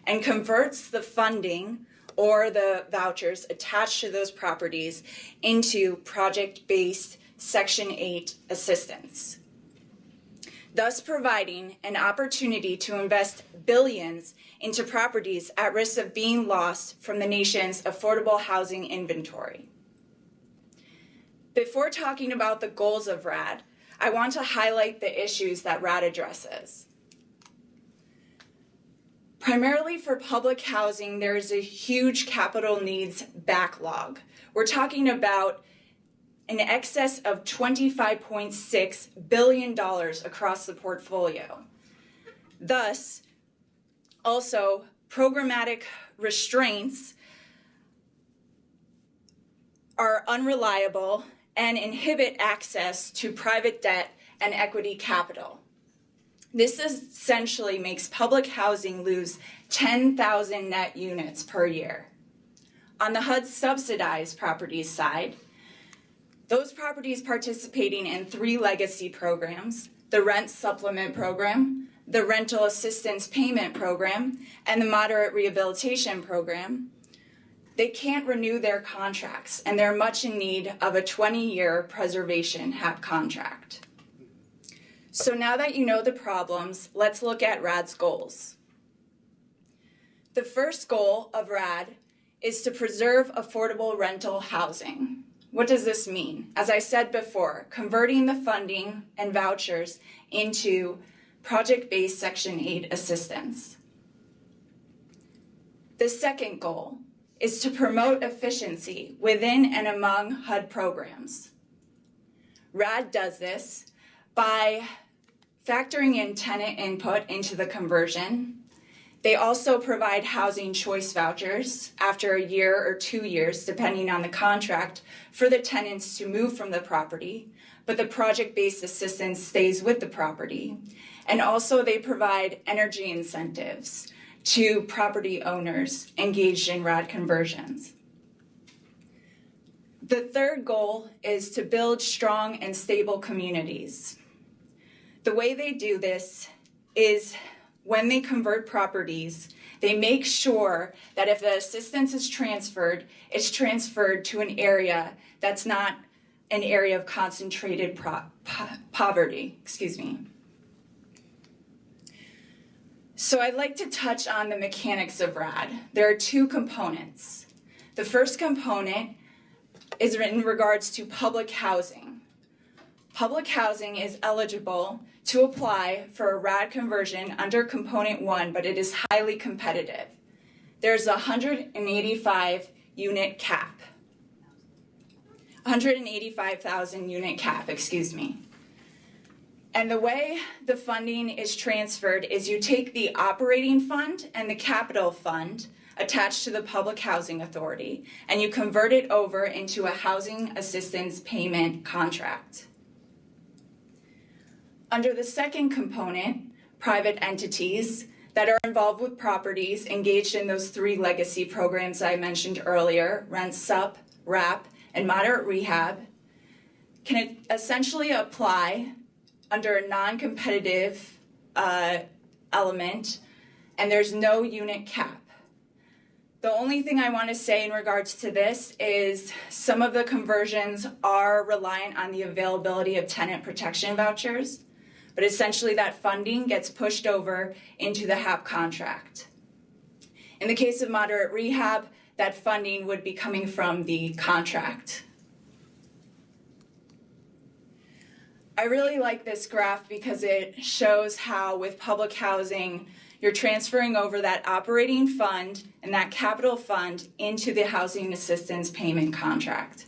and converts the funding or the vouchers attached to those properties into project-based Section 8 assistance, thus providing an opportunity to invest billions into properties at risk of being lost from the nation's affordable housing inventory. Before talking about the goals of RAD, I want to highlight the issues that RAD addresses. Primarily for public housing, there is a huge capital needs backlog. We're talking about in excess of $25.6 billion across the portfolio. Thus, also, programmatic restraints are unreliable and inhibit access to private debt and equity capital. This essentially makes public housing lose 10,000 net units per year. On the HUD subsidized properties side, those properties participating in 3 legacy programs, the Rent Supplement Program, the Rental Assistance Payment Program, and the Moderate Rehabilitation Program, they can't renew their contracts, and they're much in need of a 20-year preservation HAP contract. So now that you know the problems, let's look at RAD's goals. The first goal of RAD is to preserve affordable rental housing. What does this mean? As I said before, converting the funding and vouchers into project-based Section 8 assistance. The second goal is to promote efficiency within and among HUD programs. RAD does this by factoring in tenant input into the conversion. They also provide housing choice vouchers after a year or 2 years, depending on the contract, for the tenants to move from the property, but the project-based assistance stays with the property. And also they provide energy incentives to property owners engaged in RAD conversions. The third goal is to build strong and stable communities. The way they do this is when they convert properties, they make sure that if the assistance is transferred, it's transferred to an area that's not an area of concentrated poverty. So I'd like to touch on the mechanics of RAD. There are 2 components. The first component is in regards to public housing. Public housing is eligible to apply for a RAD conversion under component 1, but it is highly competitive. There's a 185 unit cap. 185,000 unit cap, And the way the funding is transferred is you take the operating fund and the capital fund attached to the Public Housing Authority, and you convert it over into a housing assistance payment contract. Under the second component, private entities that are involved with properties engaged in those 3 legacy programs I mentioned earlier, Rent Sup, RAP, and Moderate Rehab, can essentially apply under a non-competitive element, and there's no unit cap. The only thing I want to say in regards to this is some of the conversions are reliant on the availability of tenant protection vouchers, but essentially that funding gets pushed over into the HAP contract. In the case of Moderate Rehab, that funding would be coming from the contract. I really like this graph because it shows how with public housing, you're transferring over that operating fund and that capital fund into the housing assistance payment contract.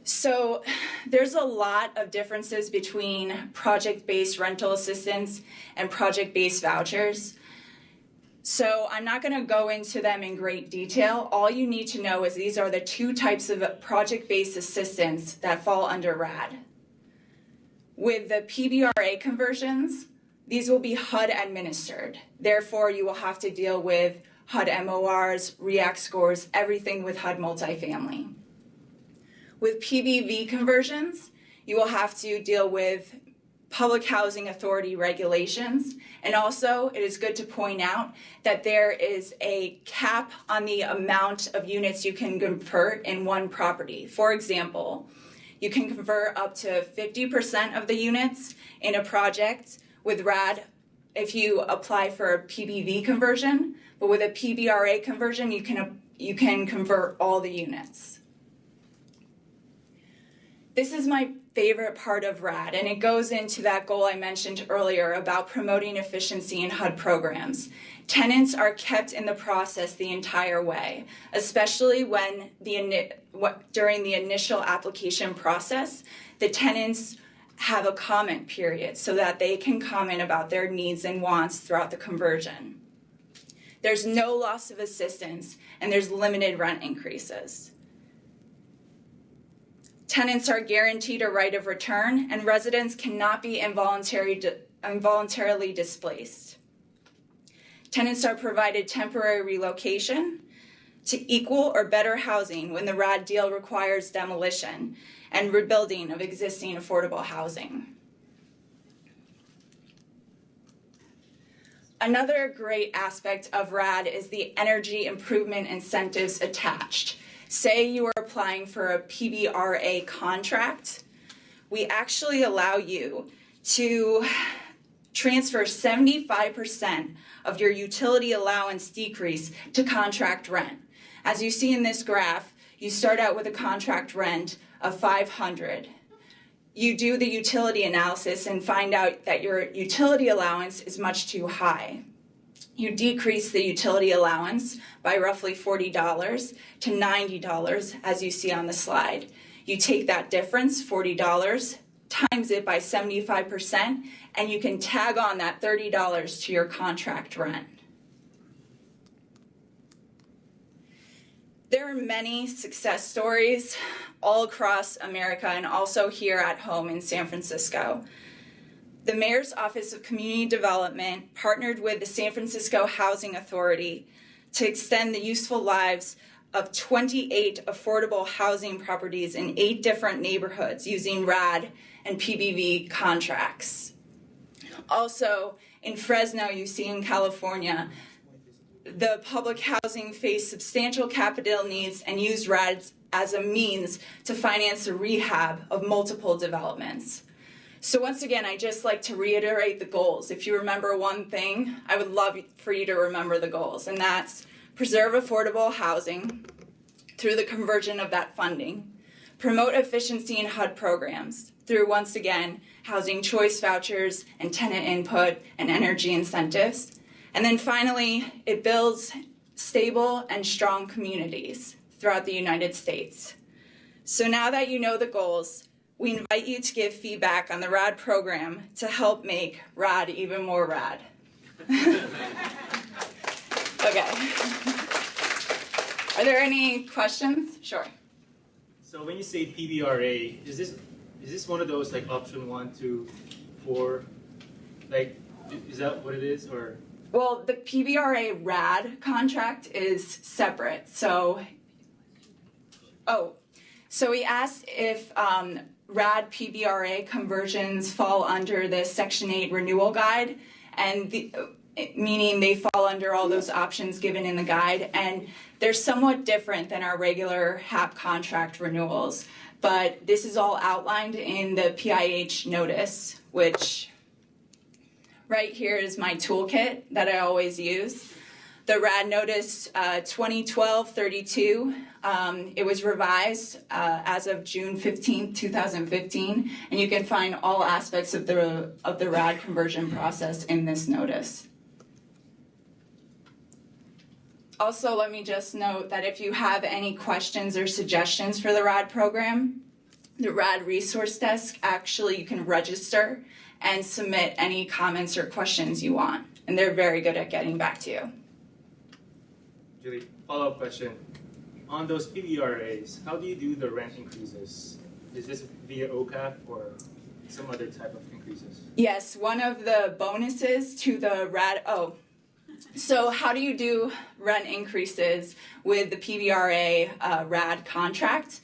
So there's a lot of differences between project-based rental assistance and project-based vouchers. So I'm not going to go into them in great detail. All you need to know is these are the 2 types of project-based assistance that fall under RAD. With the PBRA conversions, These will be HUD administered. Therefore, you will have to deal with HUD MORs, REACT scores, everything with HUD multifamily. With PBV conversions, you will have to deal with Public Housing Authority regulations. And also, it is good to point out that there is a cap on the amount of units you can convert in one property. For example, you can convert up to 50% of the units in a project with RAD if you apply for a PBV conversion, but with a PBRA conversion, you can convert all the units. This is my favorite part of RAD, and it goes into that goal I mentioned earlier about promoting efficiency in HUD programs. Tenants are kept in the process the entire way, especially when during the initial application process, the tenants have a comment period so that they can comment about their needs and wants throughout the conversion. There's no loss of assistance, and there's limited rent increases. Tenants are guaranteed a right of return, and residents cannot be involuntarily displaced. Tenants are provided temporary relocation to equal or better housing when the RAD deal requires demolition and rebuilding of existing affordable housing. Another great aspect of RAD is the energy improvement incentives attached. Say you are applying for a PBRA contract, we actually allow you to transfer 75% of your utility allowance decrease to contract rent. As you see in this graph, you start out with a contract rent of $500. You do the utility analysis and find out that your utility allowance is much too high. You decrease the utility allowance by roughly $40 to $90, as you see on the slide. You take that difference, $40, times it by 75%, and you can tag on that $30 to your contract rent. There are many success stories all across America and also here at home in San Francisco. The Mayor's Office of Community Development partnered with the San Francisco Housing Authority to extend the useful lives of 28 affordable housing properties in 8 different neighborhoods using RAD and PBV contracts. Also, in Fresno, you see in California, the public housing faced substantial capital needs and used RAD as a means to finance the rehab of multiple developments. So once again, I just like to reiterate the goals. If you remember one thing, I would love for you to remember the goals, and that's preserve affordable housing through the conversion of that funding, promote efficiency in HUD programs through, once again, housing choice vouchers and tenant input and energy incentives, and then finally, it builds stable and strong communities throughout the United States. So now that you know the goals, we invite you to give feedback on the RAD program to help make RAD even more rad. Okay. Are there any questions? Sure. So when you say PBRA, is this one of those like option 1, 2, 4? Like, is that what it is, or? Well, the PBRA RAD contract is separate. So we asked if RAD PBRA conversions fall under the Section 8 Renewal Guide, and meaning they fall under all those options given in the guide, and they're somewhat different than our regular HAP contract renewals. But this is all outlined in the PIH notice, which right here is my toolkit that I always use. The RAD notice 2012-32, it was revised as of June 15, 2015, and you can find all aspects of the RAD conversion process in this notice. Also, let me just note that if you have any questions or suggestions for the RAD program, the RAD resource desk, actually you can register and submit any comments or questions you want, and they're very good at getting back to you. Julie, follow-up question. On those PBRAs, how do you do the rent increases? Is this via OCAP or? some other type of increases? Yes, one of the bonuses to the so how do you do rent increases with the PBRA RAD contract?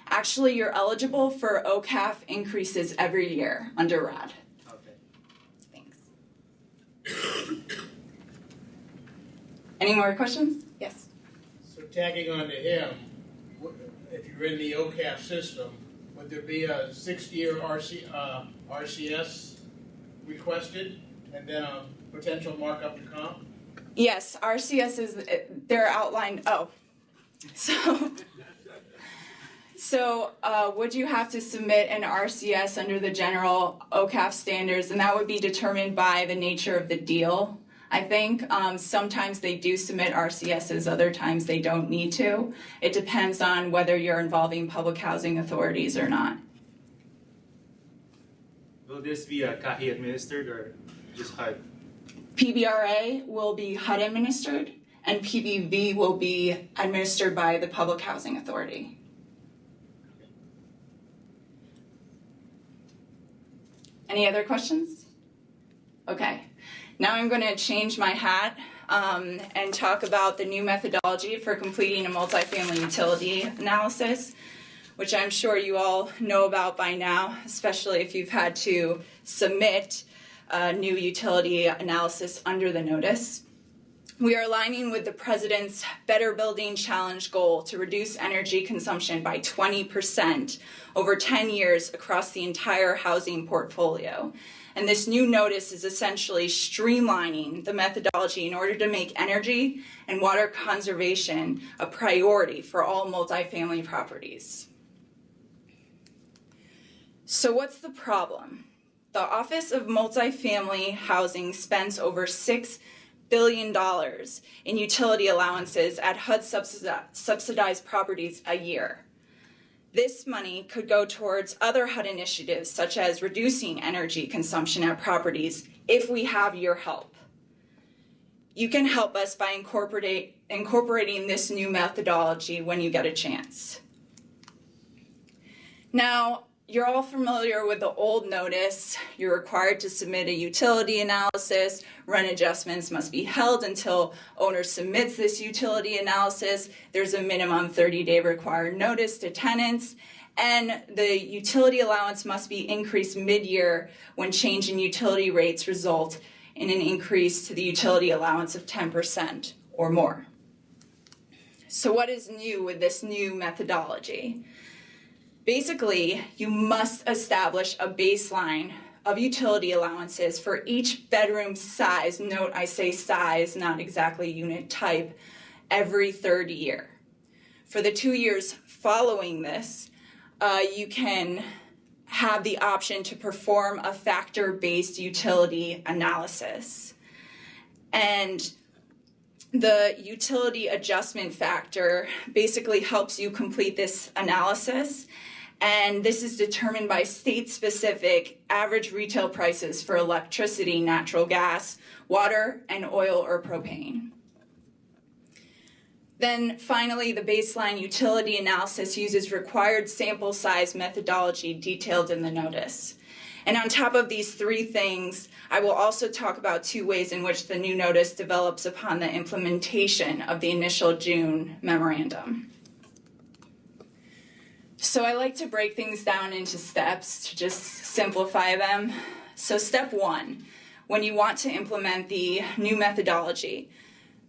Actually, you're eligible for OCAF increases every year under RAD. Okay. Thanks. Any more questions? Yes. So tagging on to him, if you're in the OCAF system, would there be a 6-year RCS requested and then a potential markup to comp? Yes, RCS is, they're outlined, So would you have to submit an RCS under the general OCAF standards, and that would be determined by the nature of the deal, I think. Sometimes they do submit RCSs, other times they don't need to. It depends on whether you're involving public housing authorities or not. Will this be CAHI administered or just HUD? PBRA will be HUD administered, and PBV will be administered by the Public Housing Authority. Any other questions? Okay, now I'm going to change my hat and talk about the new methodology for completing a multifamily utility analysis, which I'm sure you all know about by now, especially if you've had to submit a new utility analysis under the notice. We are aligning with the President's Better Building Challenge goal to reduce energy consumption by 20% over 10 years across the entire housing portfolio. And this new notice is essentially streamlining the methodology in order to make energy and water conservation a priority for all multifamily properties. So what's the problem? The Office of Multifamily Housing spends over $6 billion in utility allowances at HUD subsidized properties a year. This money could go towards other HUD initiatives, such as reducing energy consumption at properties, if we have your help. You can help us by incorporating this new methodology when you get a chance. Now, you're all familiar with the old notice. You're required to submit a utility analysis. Rent adjustments must be held until owner submits this utility analysis. There's a minimum 30-day required notice to tenants. And the utility allowance must be increased mid-year when change in utility rates result in an increase to the utility allowance of 10% or more. So what is new with this new methodology? Basically, you must establish a baseline of utility allowances for each bedroom size. Note, I say size, not exactly unit type, every third year. For the 2 years following this, you can have the option to perform a factor-based utility analysis. And the utility adjustment factor basically helps you complete this analysis. And this is determined by state-specific average retail prices for electricity, natural gas, water, and oil or propane. Then finally, the baseline utility analysis uses required sample size methodology detailed in the notice. And on top of these 3 things, I will also talk about 2 ways in which the new notice develops upon the implementation of the initial June memorandum. So I like to break things down into steps to just simplify them. So step 1, when you want to implement the new methodology,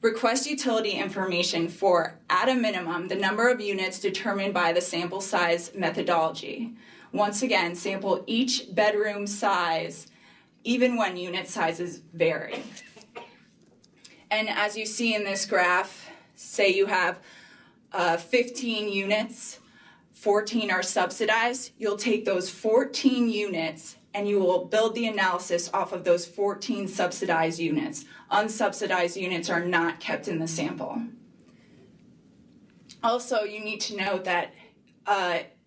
request utility information for, at a minimum, the number of units determined by the sample size methodology. Once again, sample each bedroom size, even when unit sizes vary. And as you see in this graph, say you have 15 units, 14 are subsidized, you'll take those 14 units and you will build the analysis off of those 14 subsidized units. Unsubsidized units are not kept in the sample. Also, you need to note that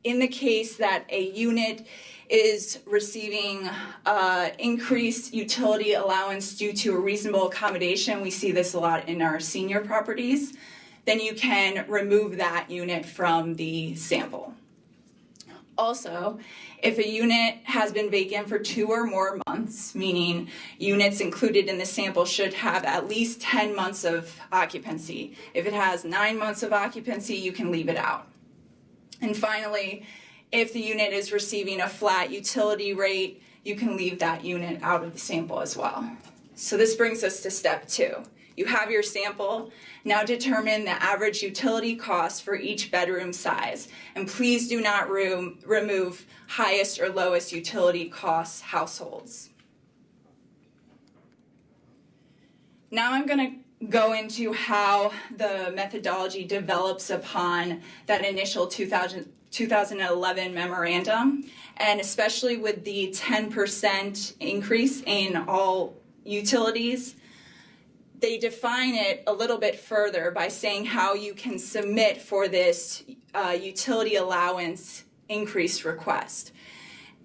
in the case that a unit is receiving increased utility allowance due to a reasonable accommodation, we see this a lot in our senior properties, then you can remove that unit from the sample. Also, if a unit has been vacant for 2 or more months, meaning units included in the sample should have at least 10 months of occupancy. If it has 9 months of occupancy, you can leave it out. And finally, if the unit is receiving a flat utility rate, you can leave that unit out of the sample as well. So this brings us to step 2. You have your sample. Now determine the average utility cost for each bedroom size. And please do not remove highest or lowest utility cost households. Now I'm going to go into how the methodology develops upon that initial 2011 memorandum, and especially with the 10% increase in all utilities. They define it a little bit further by saying how you can submit for this utility allowance increase request.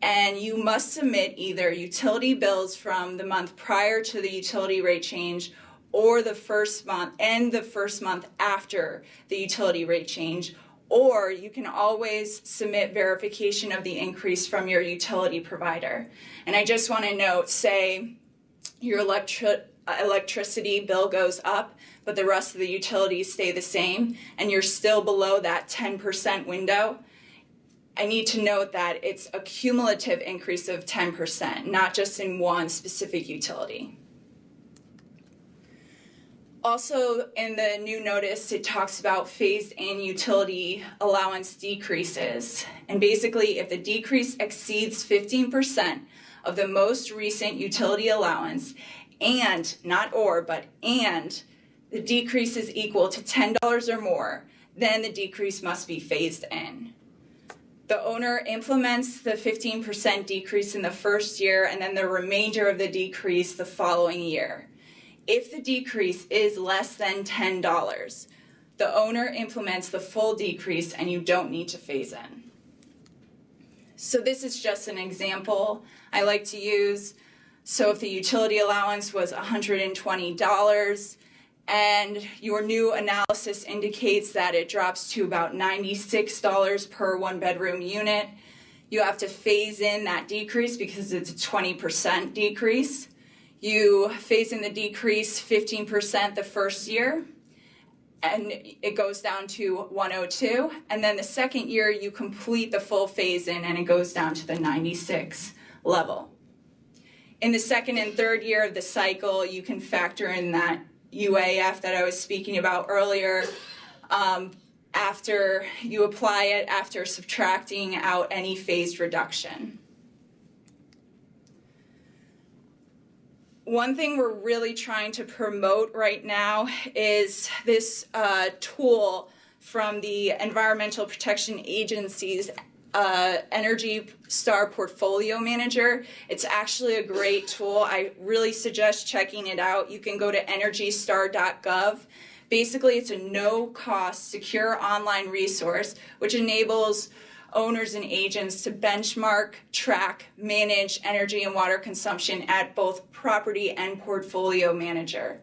And you must submit either utility bills from the month prior to the utility rate change or the first month and the first month after the utility rate change, or you can always submit verification of the increase from your utility provider. And I just want to note, say your electricity bill goes up, but the rest of the utilities stay the same, and you're still below that 10% window, I need to note that it's a cumulative increase of 10%, not just in one specific utility. Also, in the new notice, it talks about phased-in utility allowance decreases. And basically, if the decrease exceeds 15% of the most recent utility allowance, and, not or, but and, the decrease is equal to $10 or more, then the decrease must be phased in. The owner implements the 15% decrease in the first year and then the remainder of the decrease the following year. If the decrease is less than $10, the owner implements the full decrease and you don't need to phase in. So this is just an example I like to use. So if the utility allowance was $120 and your new analysis indicates that it drops to about $96 per 1-bedroom unit, you have to phase in that decrease because it's a 20% decrease. You phase in the decrease 15% the first year, and it goes down to 102. And then the second year, you complete the full phase in, and it goes down to the 96 level. In the second and third year of the cycle, you can factor in that UAF that I was speaking about earlier after you apply it, after subtracting out any phased reduction. One thing we're really trying to promote right now is this tool from the Environmental Protection Agency's Energy Star Portfolio Manager. It's actually a great tool. I really suggest checking it out. You can go to energystar.gov. Basically, it's a no-cost, secure online resource which enables owners and agents to benchmark, track, manage energy and water consumption at both property and portfolio manager.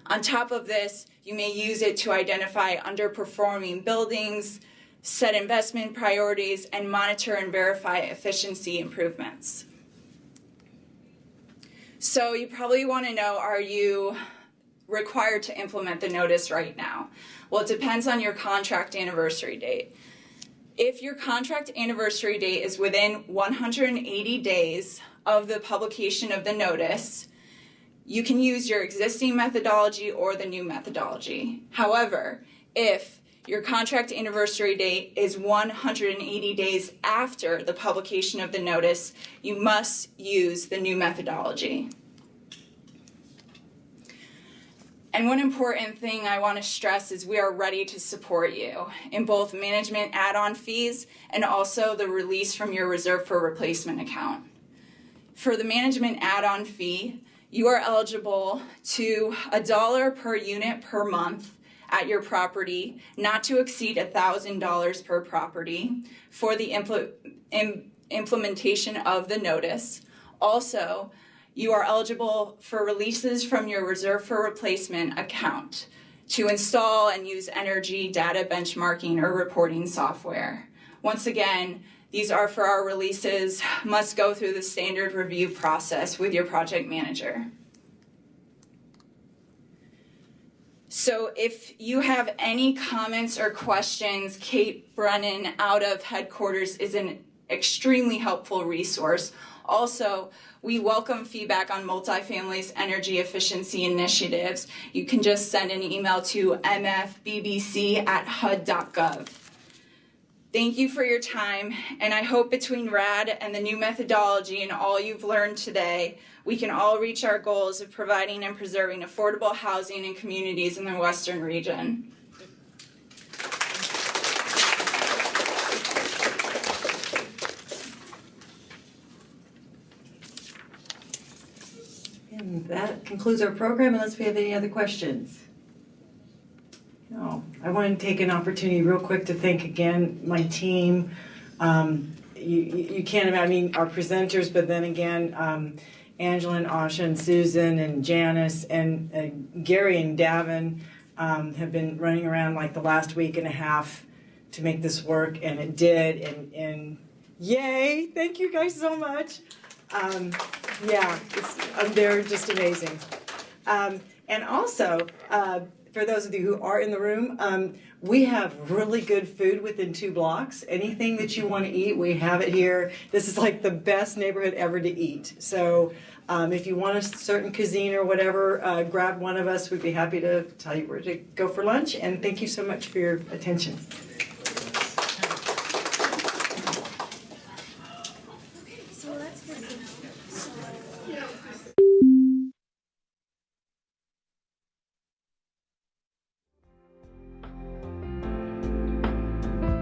On top of this, you may use it to identify underperforming buildings, set investment priorities, and monitor and verify efficiency improvements. So you probably want to know, are you required to implement the notice right now? Well, it depends on your contract anniversary date. If your contract anniversary date is within 180 days of the publication of the notice, you can use your existing methodology or the new methodology. However, if your contract anniversary date is 180 days after the publication of the notice, you must use the new methodology. And one important thing I want to stress is we are ready to support you in both management add-on fees and also the release from your reserve for replacement account. For the management add-on fee, you are eligible to $1 per unit per month at your property, not to exceed $1,000 per property for the implementation of the notice. Also, you are eligible for releases from your reserve for replacement account to install and use energy data benchmarking or reporting software. Once again, These are for our releases, must go through the standard review process with your project manager. So if you have any comments or questions, Kate Brennan out of headquarters is an extremely helpful resource. Also, we welcome feedback on multifamily's energy efficiency initiatives. You can just send an email to mfbbc@hud.gov. Thank you for your time, and I hope between RAD and the new methodology and all you've learned today, we can all reach our goals of providing and preserving affordable housing in communities in the Western region. And that concludes our program, unless we have any other questions. No, I want to take an opportunity real quick to thank again my team. You can't imagine, I mean, our presenters, but then again, Angela and Asha and Susan and Janice and Gary and Davin have been running around like the last week and a half to make this work, and it did, and yay, thank you guys so much. Yeah, they're just amazing. And also, for those of you who are in the room, we have really good food within 2 blocks. Anything that you want to eat, we have it here. This is like the best neighborhood ever to eat. So if you want a certain cuisine or whatever, grab one of us. We'd be happy to tell you where to go for lunch. And thank you so much for your attention. So that's good to know.